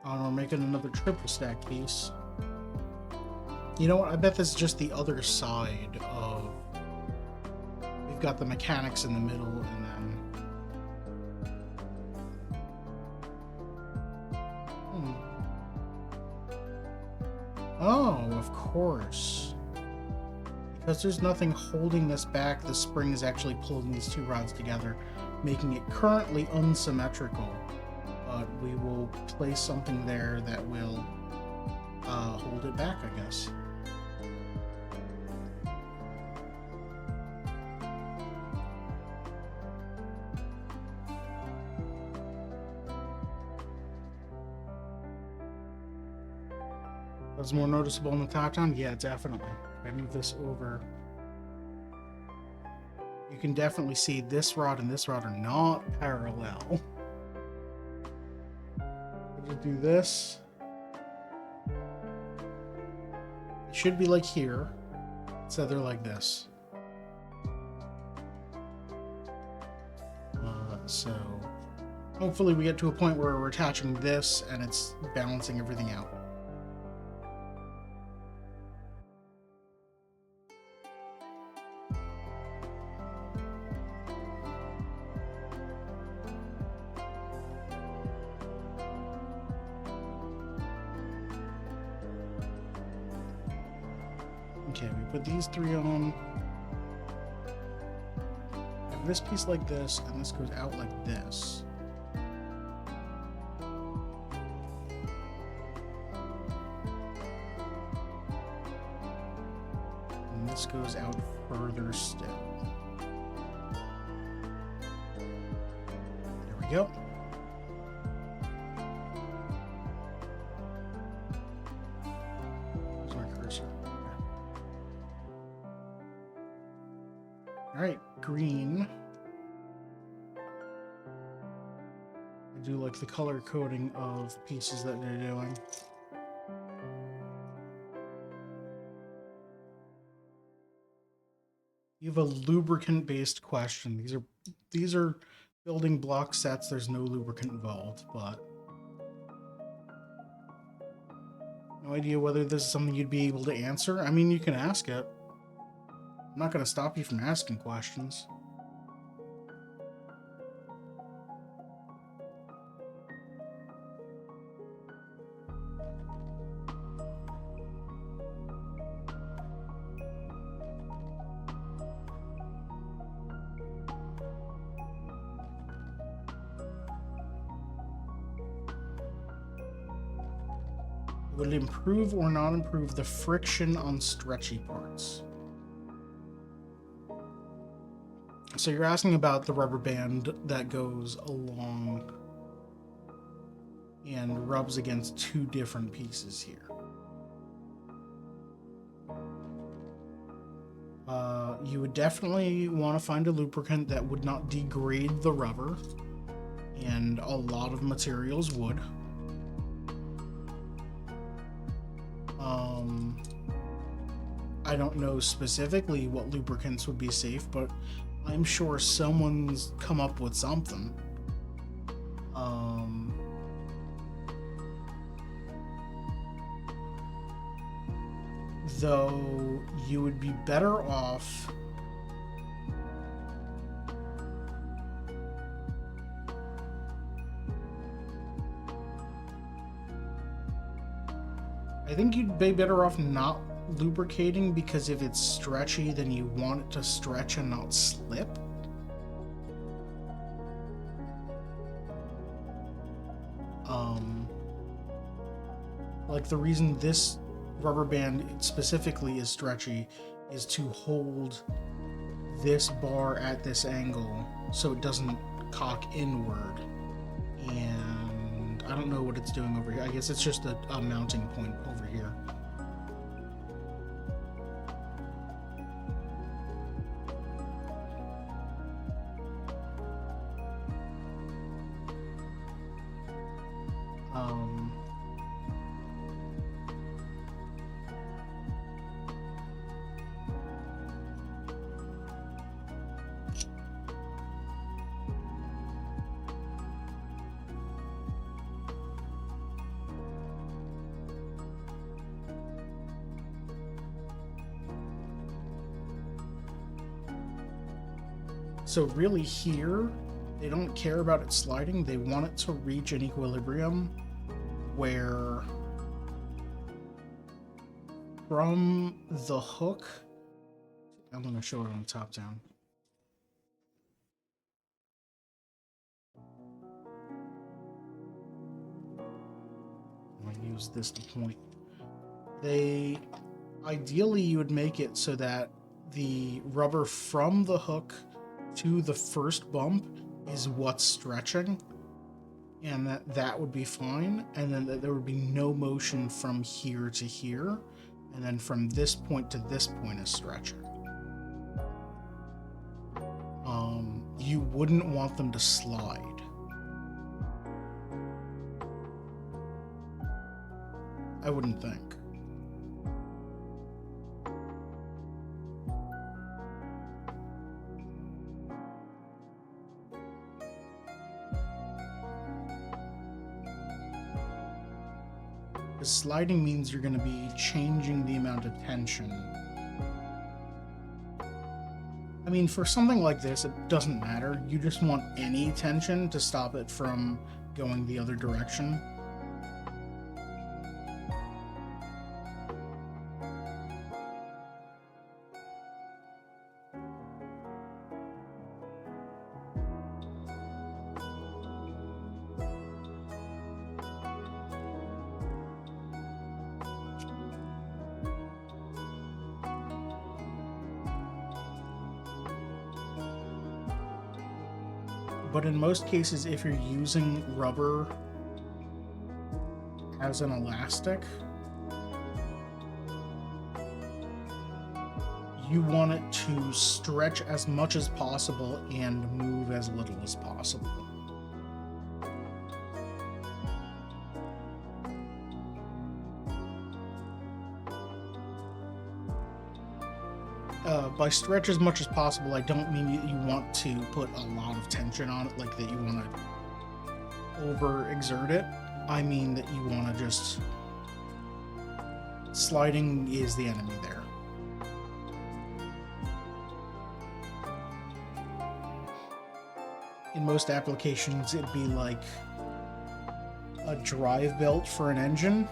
And we're making another triple stack piece. You know what? I bet this is just the other side of... We've got the mechanics in the middle, and then... Oh, of course. Because there's nothing holding this back, the spring is actually pulling these two rods together, making it currently unsymmetrical. But we will place something there that will hold it back, I guess. Was more noticeable in the top down? Yeah, definitely. If I move this over, you can definitely see this rod and this rod are not parallel. If you do this, it should be like here, so they're like this. So hopefully we get to a point where we're attaching this and it's balancing everything out. Okay, we put these three on. Have this piece like this, and this goes out like this. And this goes out further still. There we go. Where's my cursor? Okay. Alright, green. I do like the color coding of pieces that they're doing. You have a lubricant-based question. These are building block sets. There's no lubricant involved, but no idea whether this is something you'd be able to answer. I mean, you can ask it. I'm not going to stop you from asking questions. Would it improve or not improve the friction on stretchy parts? So you're asking about the rubber band that goes along and rubs against two different pieces here. You would definitely want to find a lubricant that would not degrade the rubber, and a lot of materials would. I don't know specifically what lubricants would be safe, but I'm sure someone's come up with something. Though you would be better off I think you'd be better off not lubricating, because if it's stretchy, then you want it to stretch and not slip. Like the reason this rubber band specifically is stretchy is to hold this bar at this angle so it doesn't cock inward. And I don't know what it's doing over here. I guess it's just a mounting point over here. So really here, they don't care about it sliding. They want it to reach an equilibrium where from the hook, I'm going to show it on the top down. I'm going to use this to point. Ideally you would make it so that the rubber from the hook to the first bump is what's stretching, and that would be fine, and then that there would be no motion from here to here, and then from this point to this point is stretching. You wouldn't want them to slide. I wouldn't think. Because sliding means you're going to be changing the amount of tension. I mean, for something like this, it doesn't matter. You just want any tension to stop it from going the other direction. but in most cases, if you're using rubber as an elastic, you want it to stretch as much as possible and move as little as possible. By stretch as much as possible, I don't mean you want to put a lot of tension on it, like that you want to overexert it. I mean that you want to just... Sliding is the enemy there. In most applications, it'd be like a drive belt for an engine,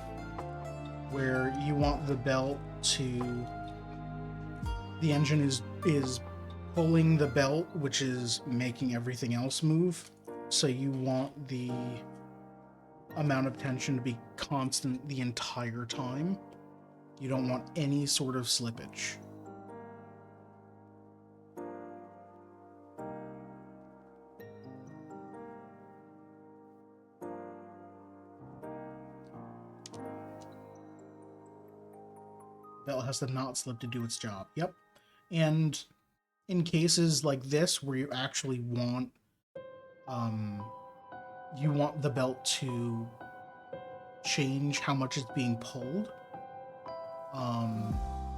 where you want the belt to... The engine is pulling the belt, which is making everything else move. So you want the amount of tension to be constant the entire time. You don't want any sort of slippage. Belt has to not slip to do its job. Yep. And in cases like this, where you actually want, you want the belt to change how much it's being pulled,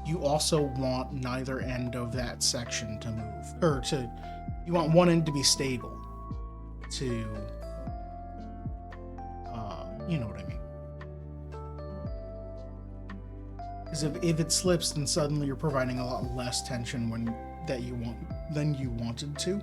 you also want neither end of that section to move, or you want one end to be stable to, you know what I mean. Because if it slips, then suddenly you're providing a lot less tension than you wanted to.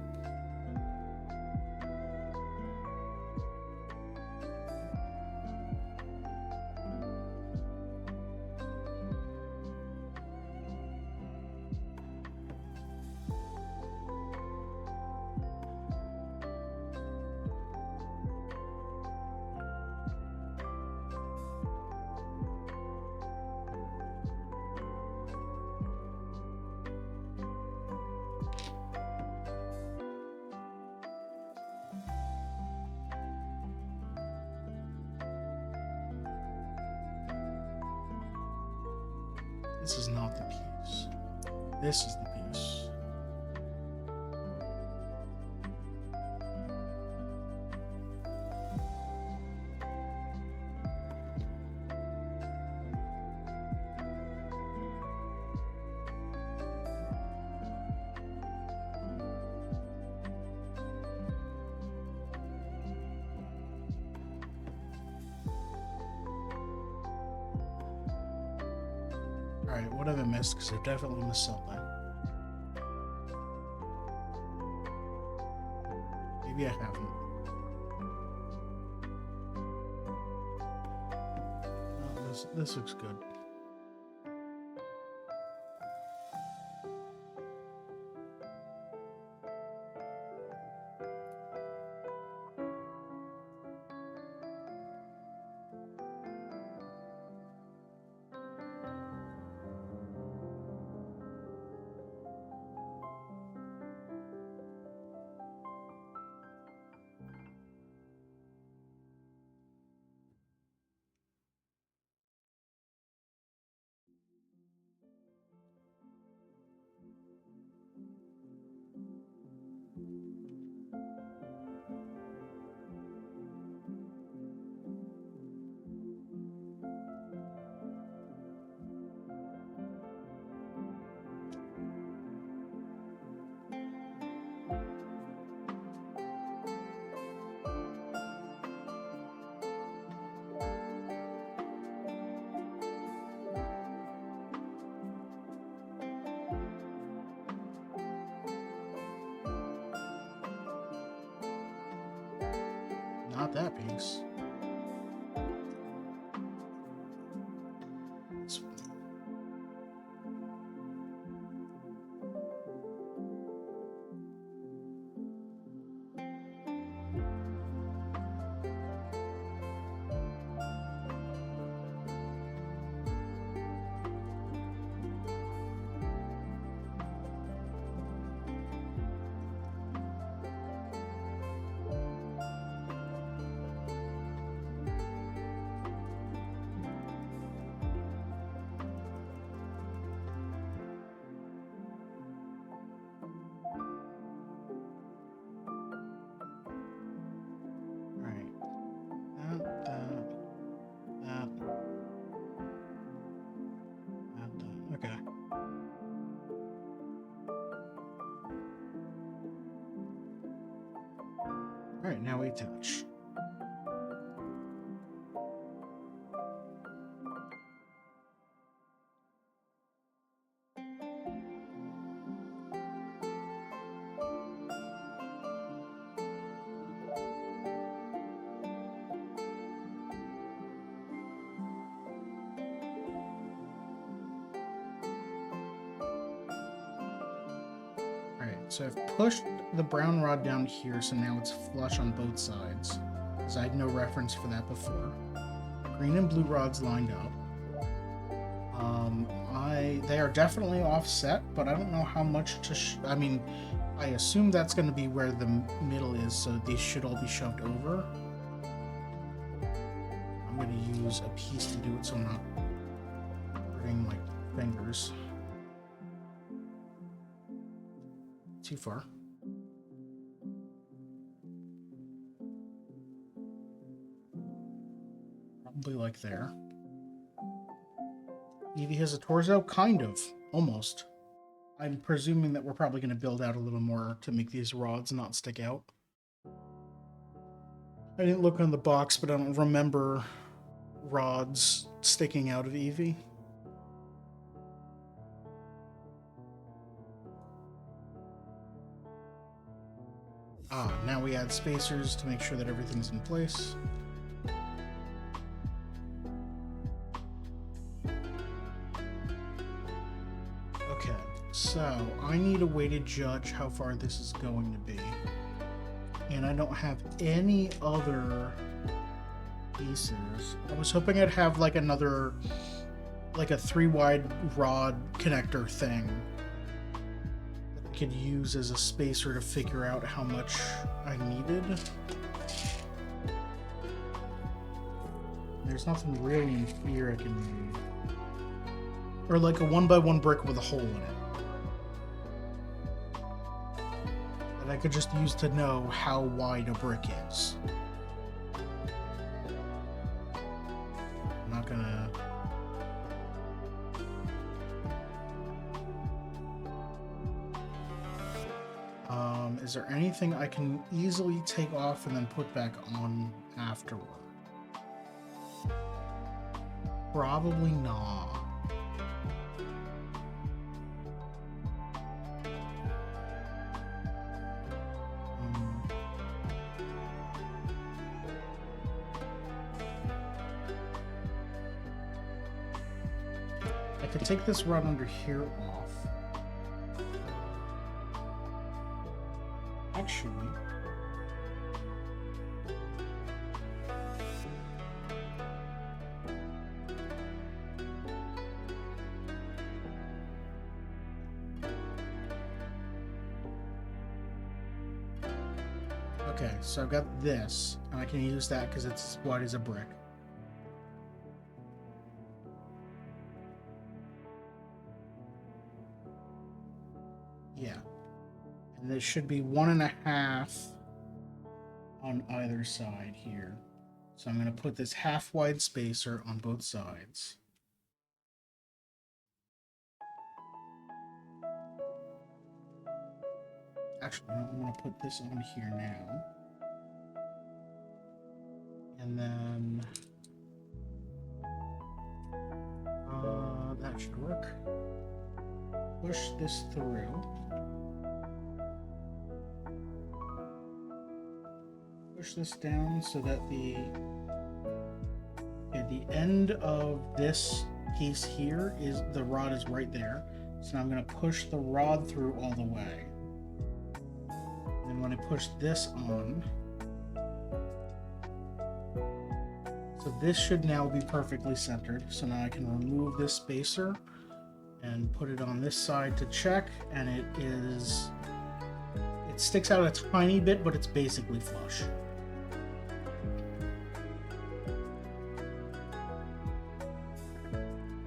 This is not the piece. This is the piece. Alright, what have I missed? Because I've definitely missed something. Maybe I haven't. Oh, this looks good. Not that piece. Alright, now we attach. So I've pushed the brown rod down here, so now it's flush on both sides, because I had no reference for that before. Green and blue rods lined up. They are definitely offset, but I don't know how much to. I mean, I assume that's going to be where the middle is, so these should all be shoved over. I'm going to use a piece to do it, so I'm not hurting my fingers too far. Probably like there. Eevee has a torso? Kind of. Almost. I'm presuming that we're probably going to build out a little more to make these rods not stick out. I didn't look on the box, but I don't remember rods sticking out of Eevee. Now we add spacers to make sure that everything's in place. Okay, so I need a way to judge how far this is going to be. And I don't have any other pieces. I was hoping I'd have like another, like a 3-wide rod connector thing that I could use as a spacer to figure out how much I needed. There's nothing really in here I can move. Or like a 1x1 brick with a hole in it that I could just use to know how wide a brick is. I'm not gonna... is there anything I can easily take off and then put back on afterward? Probably not. I could take this rod under here off. Actually, okay, so I've got this, and I can use that because it's as wide as a brick. Yeah. And this should be 1.5 on either side here. So I'm going to put this half-wide spacer on both sides. Actually, I'm going to put this on here now. And then... that should work. Push this through. Push this down so that at the end of this piece here is the rod is right there. So now I'm going to push the rod through all the way. And when I push this on, so this should now be perfectly centered. So now I can remove this spacer and put it on this side to check, and it sticks out a tiny bit, but it's basically flush.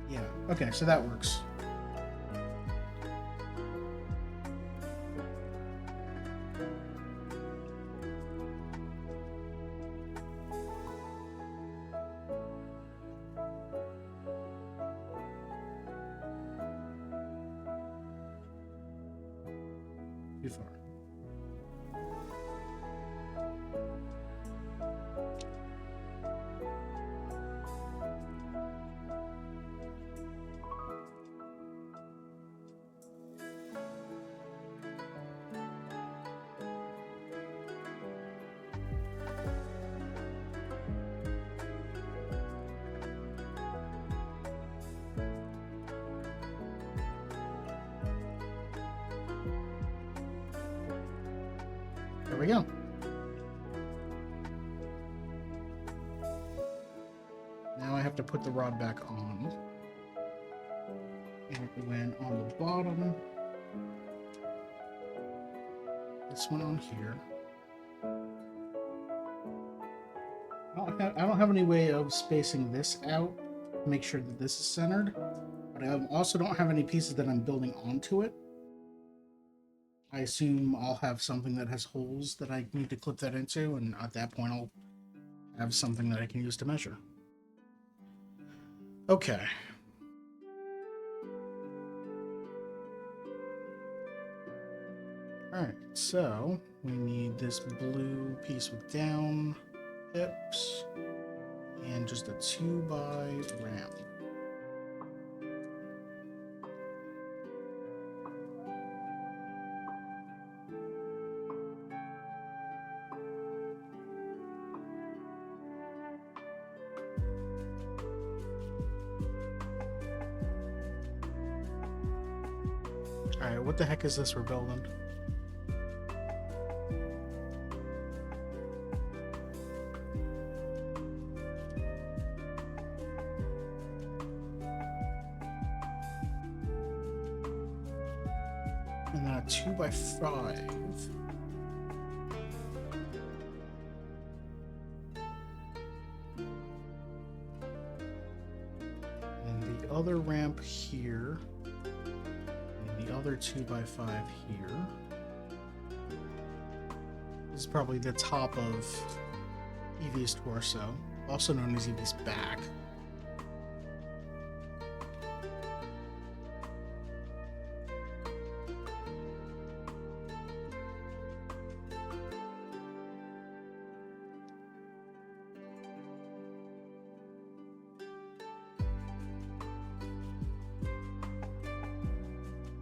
Yeah, okay, so that works. Too far. we go. Now I have to put the rod back on. And it went on the bottom. This one on here. I don't have any way of spacing this out to make sure that this is centered, but I also don't have any pieces that I'm building onto it. I assume I'll have something that has holes that I need to clip that into, and at that point I'll have something that I can use to measure. Okay. Alright, so we need this blue piece with down hips and just a 2x ramp. Alright, what the heck is this we're building? And then a 2x5. And the other ramp here. And the other 2x5 here. This is probably the top of Eevee's torso, also known as Eevee's back.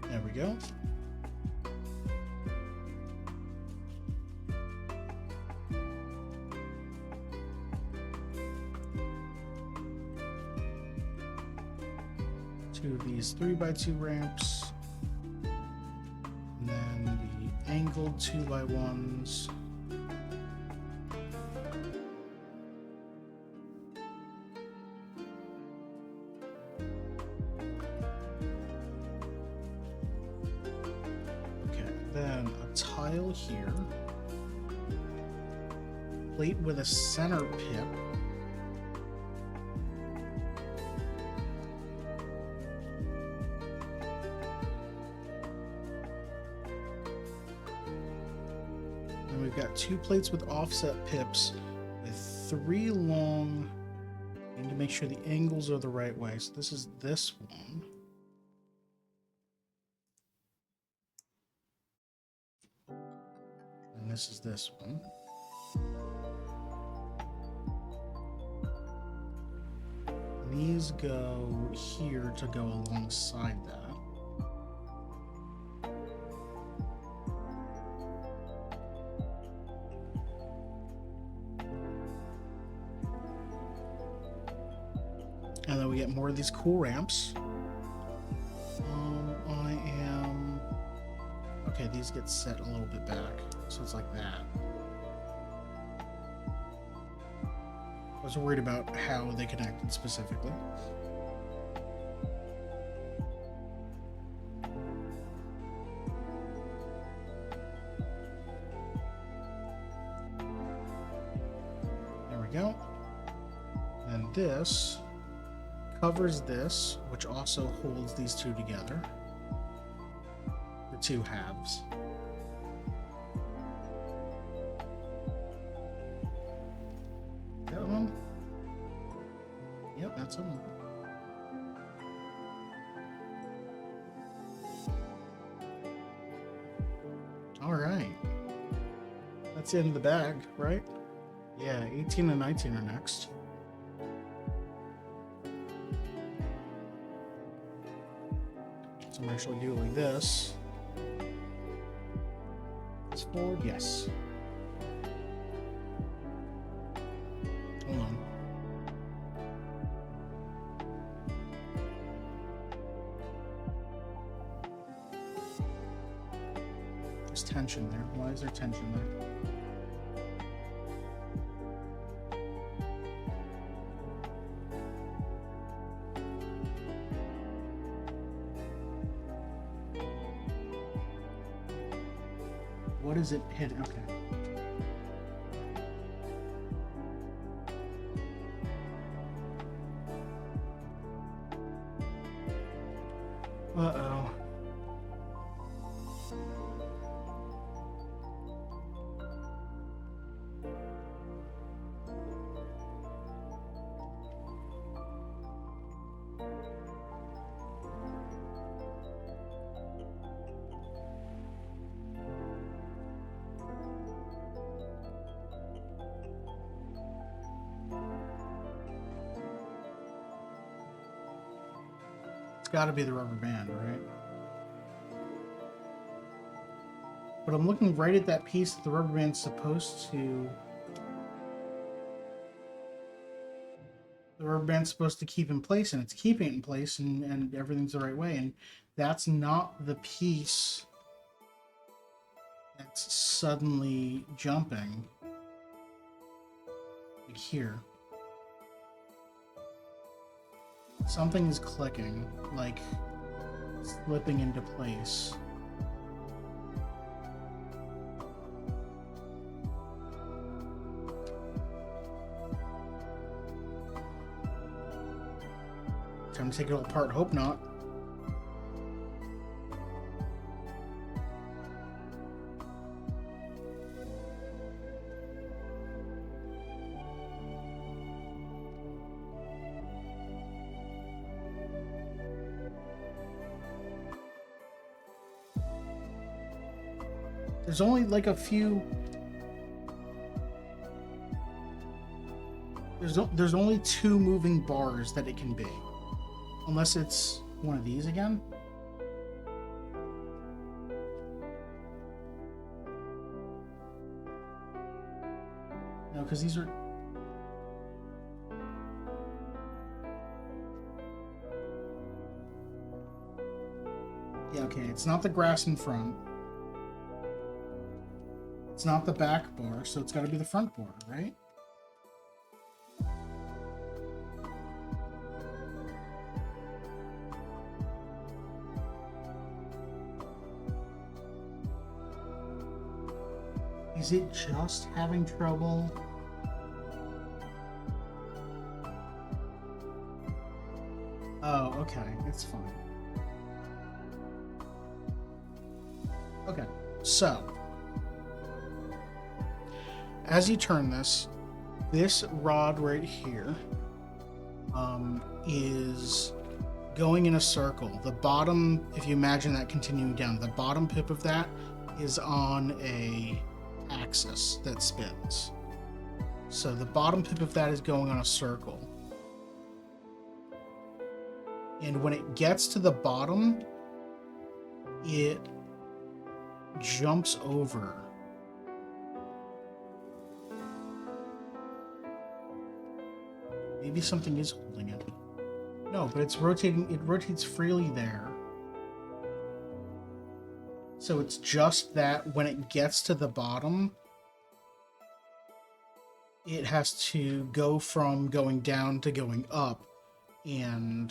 There we go. Two of these 3x2 ramps. And then the angled 2x1s. Then a tile here, plate with a center pip, and we've got 2 plates with offset pips with 3 long. I need to make sure the angles are the right way. So this is this one. This is this one. And these go here to go alongside that. And then we get more of these cool ramps. Okay, these get set a little bit back. So it's like that. I was worried about how they connected specifically. There we go. And this covers this, which also holds these two together. The 2 halves. That one? Yep, that's one. Alright. That's the end of the bag, right? Yeah, 18 and 19 are next. So I'm actually doing this. It's forward, yes. Hold on. There's tension there. Why is there tension there? what is it hitting? Okay. Uh-oh. It's got to be the rubber band, right? But I'm looking right at that piece that the rubber band's supposed to... The rubber band's supposed to keep in place, and it's keeping it in place, and everything's the right way. And that's not the piece that's suddenly jumping. Like here. Something is clicking, like slipping into place. Time to take it all apart. Hope not. There's only like a few... There's only 2 moving bars that it can be. Unless it's one of these again. No, because these are... Yeah, okay, it's not the grass in front. It's not the back bar, so it's got to be the front bar, right? Is it just having trouble? Oh, okay, it's fine. Okay, so as you turn this rod right here is going in a circle. The bottom, if you imagine that continuing down, the bottom pip of that is on a axis that spins. So the bottom tip of that is going on a circle. And when it gets to the bottom, it jumps over. Maybe something is holding it. No, but it's rotating. It rotates freely there. So it's just that when it gets to the bottom, it has to go from going down to going up, and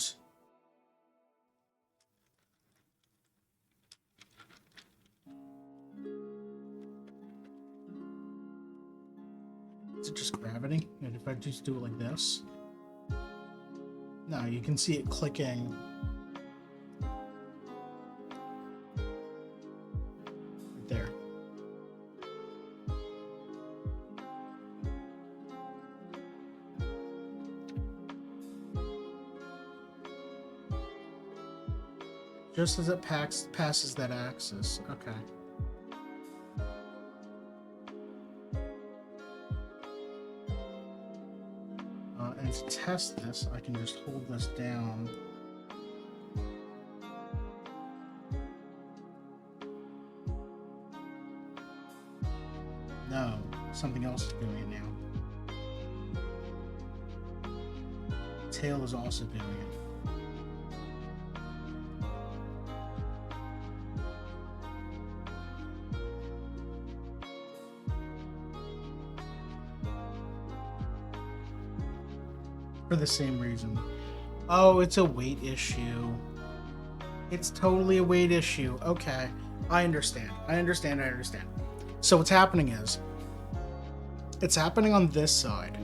is it just gravity? And if I just do it like this, no, you can see it clicking. There. Just as it passes that axis. Okay. And to test this, I can just hold this down. No, something else is doing it now. Tail is also doing it. For the same reason. Oh, it's a weight issue. It's totally a weight issue. Okay. I understand. So what's happening is, it's happening on this side,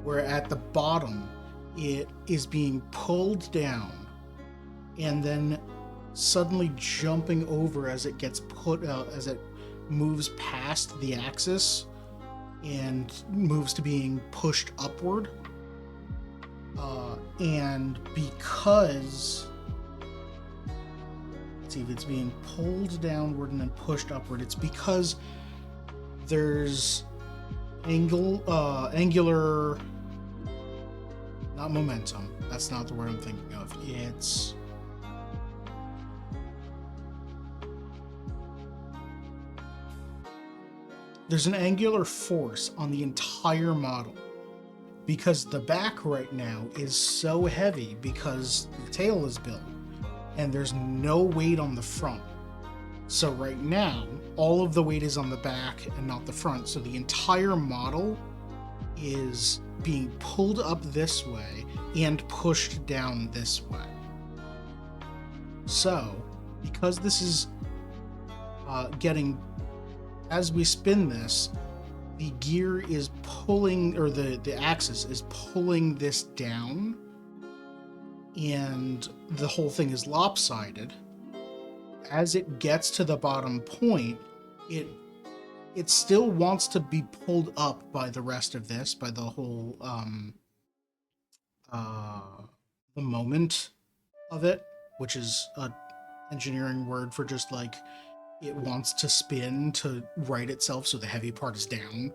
where at the bottom, it is being pulled down, and then suddenly jumping over as it gets put out, as it moves past the axis and moves to being pushed upward. And because, let's see, if it's being pulled downward and then pushed upward, it's because there's angular, not momentum, that's not the word I'm thinking of, it's there's an angular force on the entire model, because the back right now is so heavy because the tail is built and there's no weight on the front. So right now, all of the weight is on the back and not the front. So the entire model is being pulled up this way and pushed down this way. So, because this is getting, as we spin this, the gear is pulling, or the axis is pulling this down, and the whole thing is lopsided. As it gets to the bottom point, it still wants to be pulled up by the rest of this, by the whole the moment of it, which is a engineering word for just like it wants to spin to right itself, so the heavy part is down.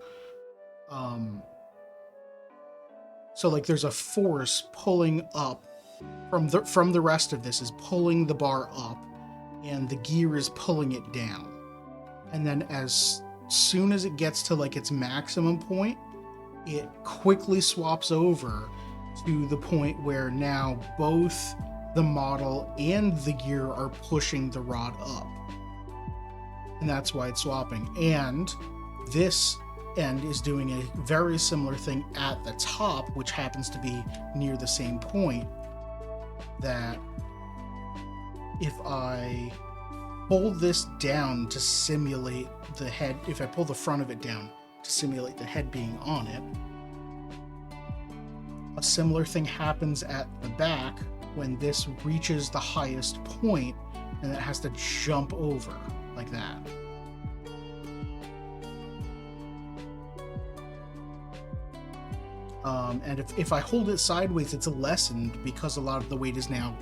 So like there's a force pulling up from the rest of this, is pulling the bar up, and the gear is pulling it down. And then as soon as it gets to like its maximum point, it quickly swaps over to the point where now both the model and the gear are pushing the rod up. And that's why it's swapping. And this end is doing a very similar thing at the top, which happens to be near the same point, that if I pull this down to simulate the head, if I pull the front of it down to simulate the head being on it, a similar thing happens at the back when this reaches the highest point, and it has to jump over like that. And if I hold it sideways, it's lessened because a lot of the weight is now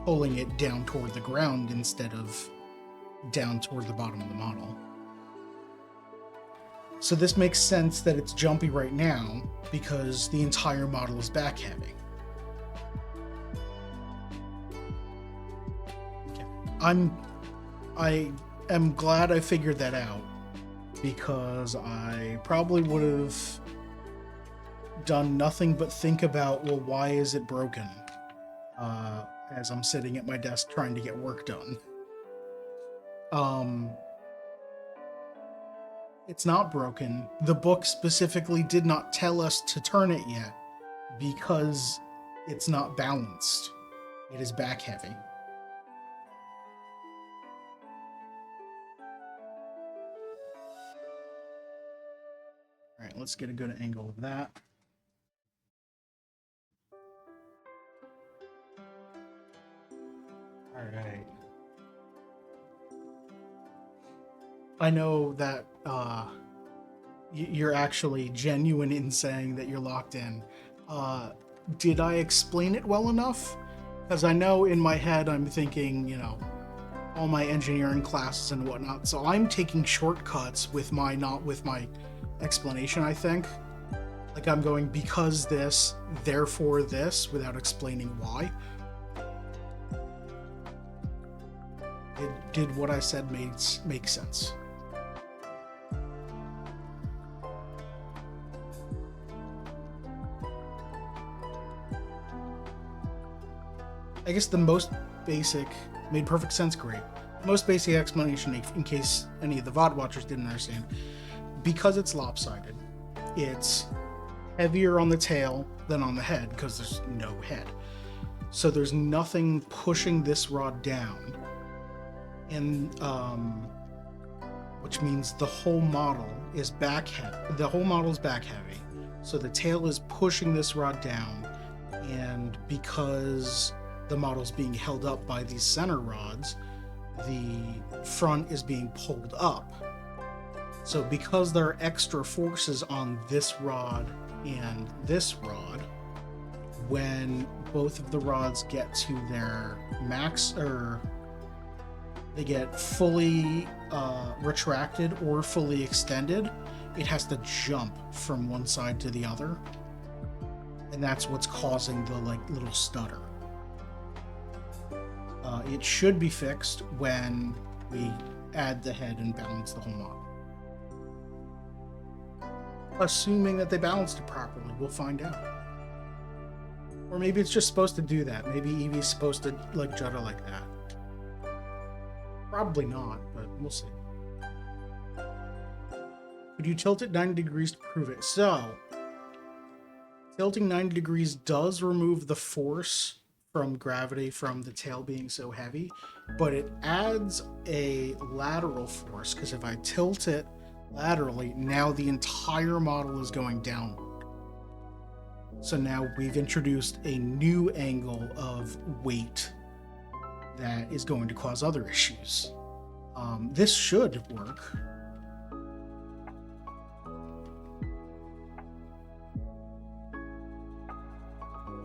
pulling it down toward the ground instead of down toward the bottom of the model. So this makes sense that it's jumpy right now because the entire model is back heavy. Okay. I am glad I figured that out, because I probably would have done nothing but think about, well, why is it broken? As I'm sitting at my desk trying to get work done. It's not broken. The book specifically did not tell us to turn it yet because it's not balanced. It is back heavy. All right, let's get a good angle of that. All right. I know that you're actually genuine in saying that you're locked in. Did I explain it well enough? Because I know in my head I'm thinking, you know, all my engineering classes and whatnot, so I'm taking shortcuts with my explanation, I think. Like I'm going because this, therefore this, without explaining why. Did what I said make sense? I guess the most basic made perfect sense. Great. Most basic explanation, in case any of the VOD watchers didn't understand, because it's lopsided, it's heavier on the tail than on the head because there's no head. So there's nothing pushing this rod down. And which means the whole model is back heavy. The whole model is back heavy, so the tail is pushing this rod down, and because the model's being held up by these center rods, the front is being pulled up. So because there are extra forces on this rod and this rod, when both of the rods get to their max, or they get fully retracted or fully extended, it has to jump from one side to the other, and that's what's causing the like little stutter. It should be fixed when we add the head and balance the whole model. Assuming that they balanced it properly, we'll find out. Or maybe it's just supposed to do that. Maybe Eevee's supposed to like judder like that. Probably not, but we'll see. Could you tilt it 90 degrees to prove it? So, tilting 90 degrees does remove the force from gravity from the tail being so heavy, but it adds a lateral force, because if I tilt it laterally, now the entire model is going downward. So now we've introduced a new angle of weight that is going to cause other issues. This should work.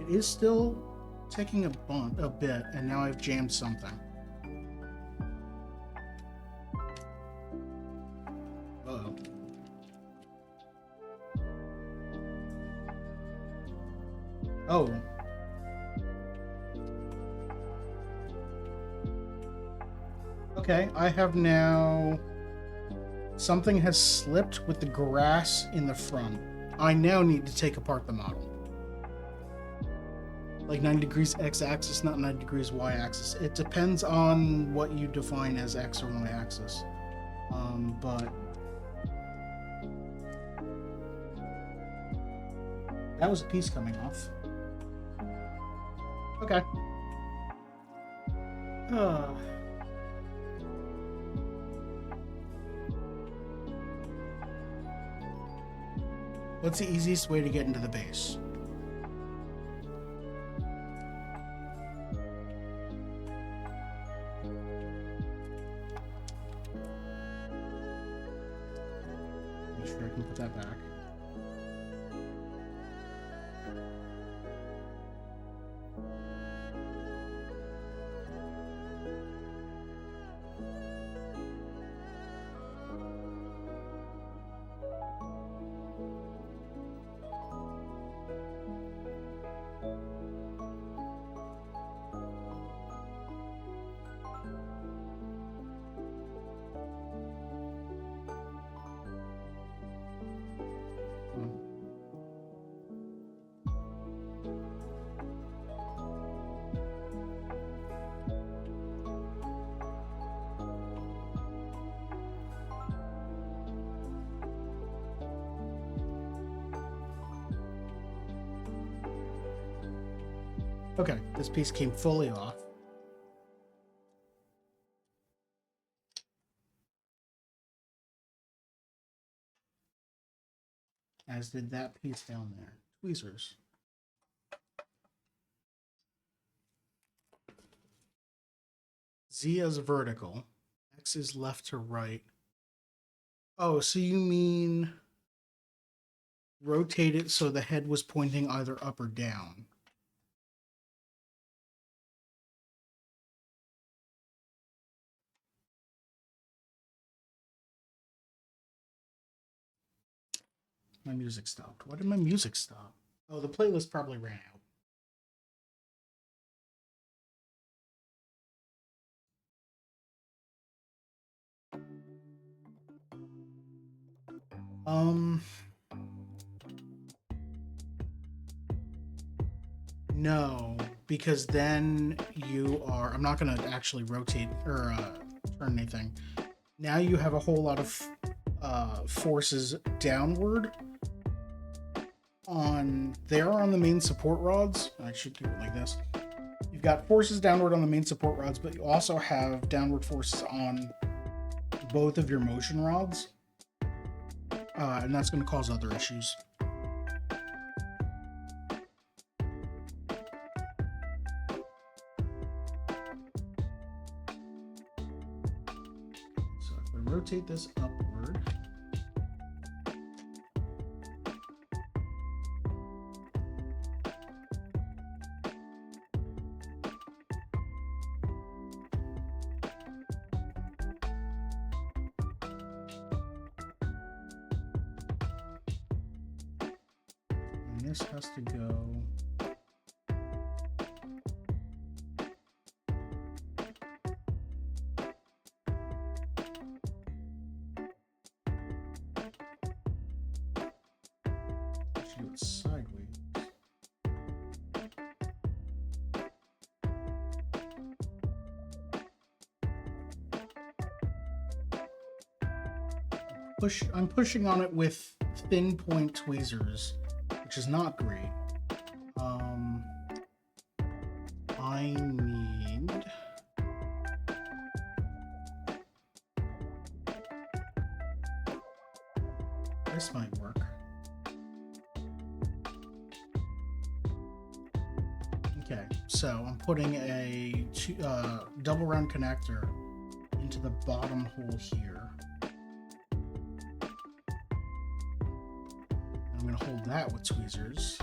It is still taking a bit, and now I've jammed something. Uh-oh. Oh. Okay, I have now... Something has slipped with the grass in the front. I now need to take apart the model. Like 90 degrees x-axis, not 90 degrees y-axis. It depends on what you define as x or y-axis. But... that was a piece coming off. Okay. What's the easiest way to get into the base? Make sure I can put that back. Okay, this piece came fully off. As did that piece down there. Tweezers. Z is vertical. X is left to right. Oh, so you mean rotate it so the head was pointing either up or down. My music stopped. Why did my music stop? Oh, the playlist probably ran out. No, because then you are... I'm not going to actually rotate or turn anything. Now you have a whole lot of forces downward on the main support rods. I should do it like this. You've got forces downward on the main support rods, but you also have downward forces on both of your motion rods, and that's going to cause other issues. So if I rotate this upward, this has to go sideways. I'm pushing on it with thin point tweezers, which is not great. I need this might work. Okay, so I'm putting a double round connector into the bottom hole here. I'm going to hold that with tweezers.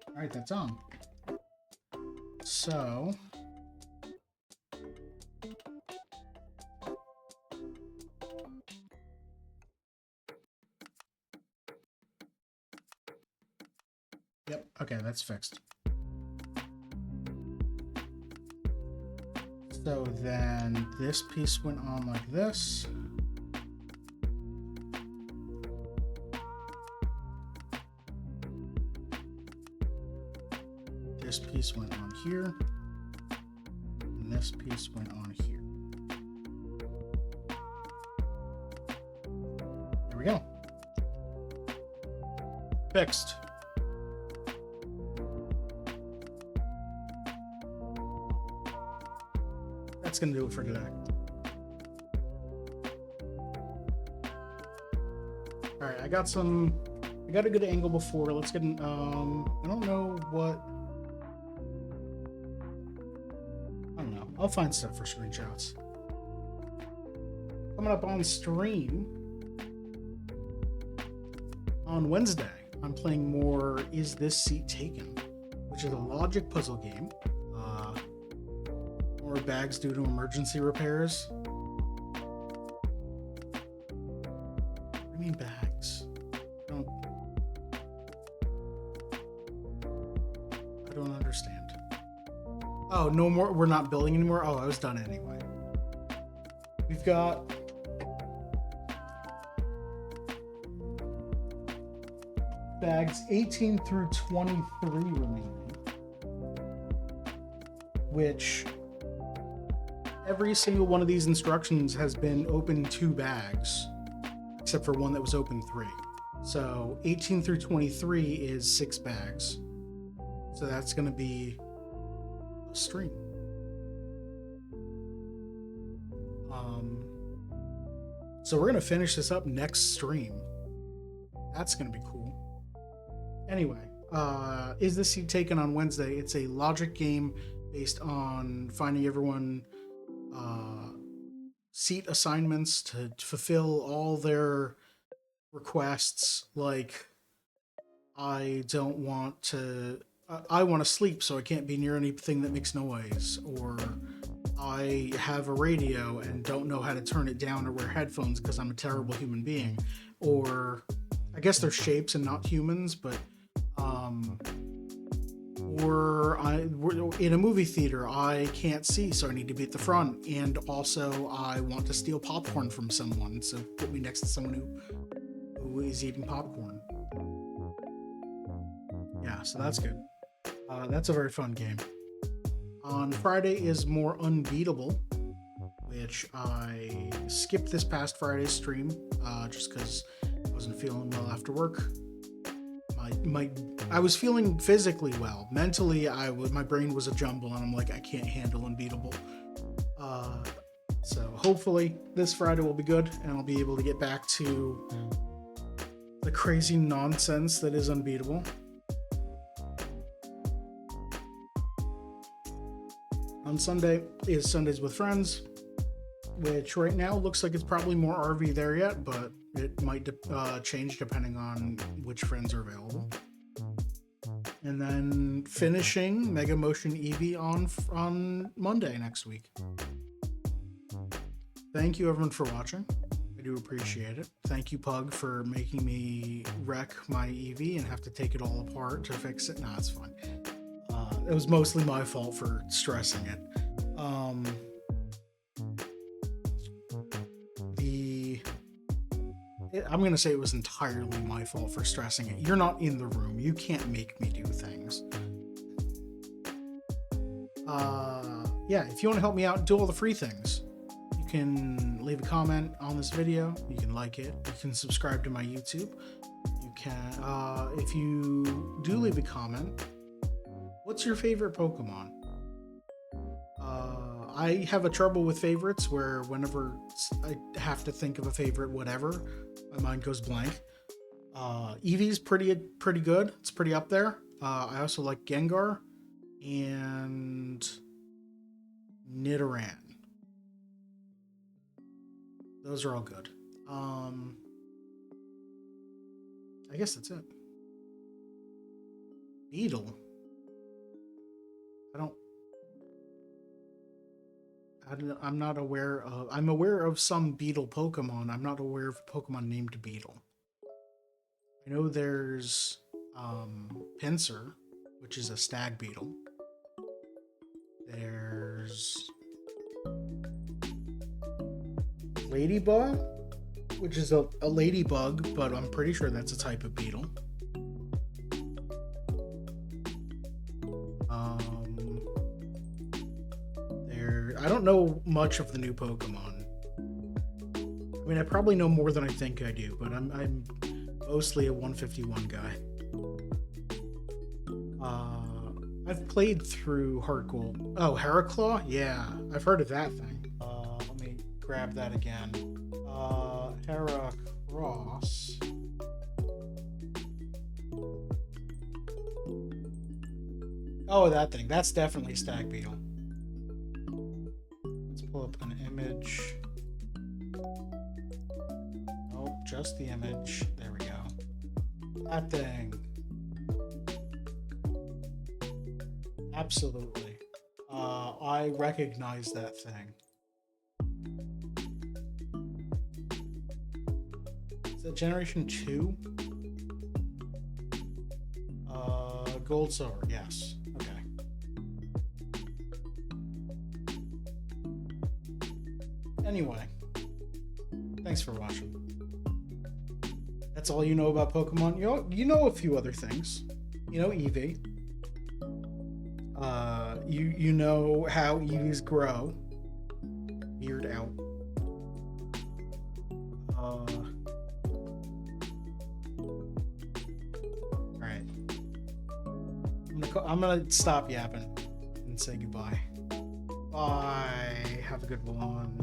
All right, that's on. So yep, okay, that's fixed. So then this piece went on like this. This piece went on here, and this piece went on here. There we go. Fixed. That's gonna do it for today. All right, I got a good angle before. Let's get an, I don't know what. I'll find stuff for screenshots. Coming up on stream on Wednesday, I'm playing more Is This Seat Taken, which is a logic puzzle game. More bags due to emergency repairs. What do you mean bags? I don't understand. Oh, no more. We're not building anymore. Oh, I was done anyway. We've got bags 18 through 23 remaining, which every single one of these instructions has been open 2 bags, except for one that was open 3. So 18 through 23 is 6 bags. So that's going to be stream. So we're gonna finish this up next stream. That's gonna be cool. Anyway, Is This Seat Taken on Wednesday? It's a logic game based on finding everyone seat assignments to fulfill all their requests, like I want to sleep, so I can't be near anything that makes noise, or I have a radio and don't know how to turn it down or wear headphones because I'm a terrible human being, or I guess they're shapes and not humans, but or we're in a movie theater, I can't see, so I need to be at the front, and also I want to steal popcorn from someone, so put me next to someone who is eating popcorn. Yeah, so that's good. That's a very fun game. On Friday is more Unbeatable, which I skipped this past Friday's stream just because I wasn't feeling well after work. I was feeling physically well. Mentally, my brain was a jumble, and I'm like, I can't handle Unbeatable. So hopefully this Friday will be good, and I'll be able to get back to the crazy nonsense that is Unbeatable. On Sunday is Sundays with Friends, which right now looks like it's probably more RV there yet, but it might change depending on which friends are available. And then finishing Mega Motion Eevee on Monday next week. Thank you everyone for watching. I do appreciate it. Thank you, Pug, for making me wreck my Eevee and have to take it all apart to fix it. Nah, it's fine. It was mostly my fault for stressing it. I'm going to say it was entirely my fault for stressing it. You're not in the room. You can't make me do things. Yeah, if you want to help me out, do all the free things. You can leave a comment on this video. You can like it. You can subscribe to my YouTube. You can, if you do leave a comment, what's your favorite Pokemon? I have a trouble with favorites where whenever I have to think of a favorite whatever, my mind goes blank. Eevee's pretty good. It's pretty up there. I also like Gengar and Nidoran. Those are all good. I guess that's it. Beetle. I'm not aware of... I'm aware of some Beetle Pokemon. I'm not aware of a Pokemon named Beetle. I know there's Pinsir, which is a stag beetle. There's Ladybug, which is a ladybug, but I'm pretty sure that's a type of beetle. I don't know much of the new Pokemon. I mean, I probably know more than I think I do, but I'm mostly a 151 guy. I've played through Heart Gold. Oh, Heraclaw? Yeah, I've heard of that thing. Let me grab that again. Heracross. Oh, that thing. That's definitely Stag Beetle. Pull up an image. Oh, just the image. There we go. That thing. Absolutely. I recognize that thing. Is that Generation 2? Gold Silver, yes. Anyway, thanks for watching. That's all you know about Pokemon. You know a few other things. You know Eevee. You know how Eevees grow. Weird out. Alright. I'm gonna stop yapping and say goodbye. Bye. Have a good one.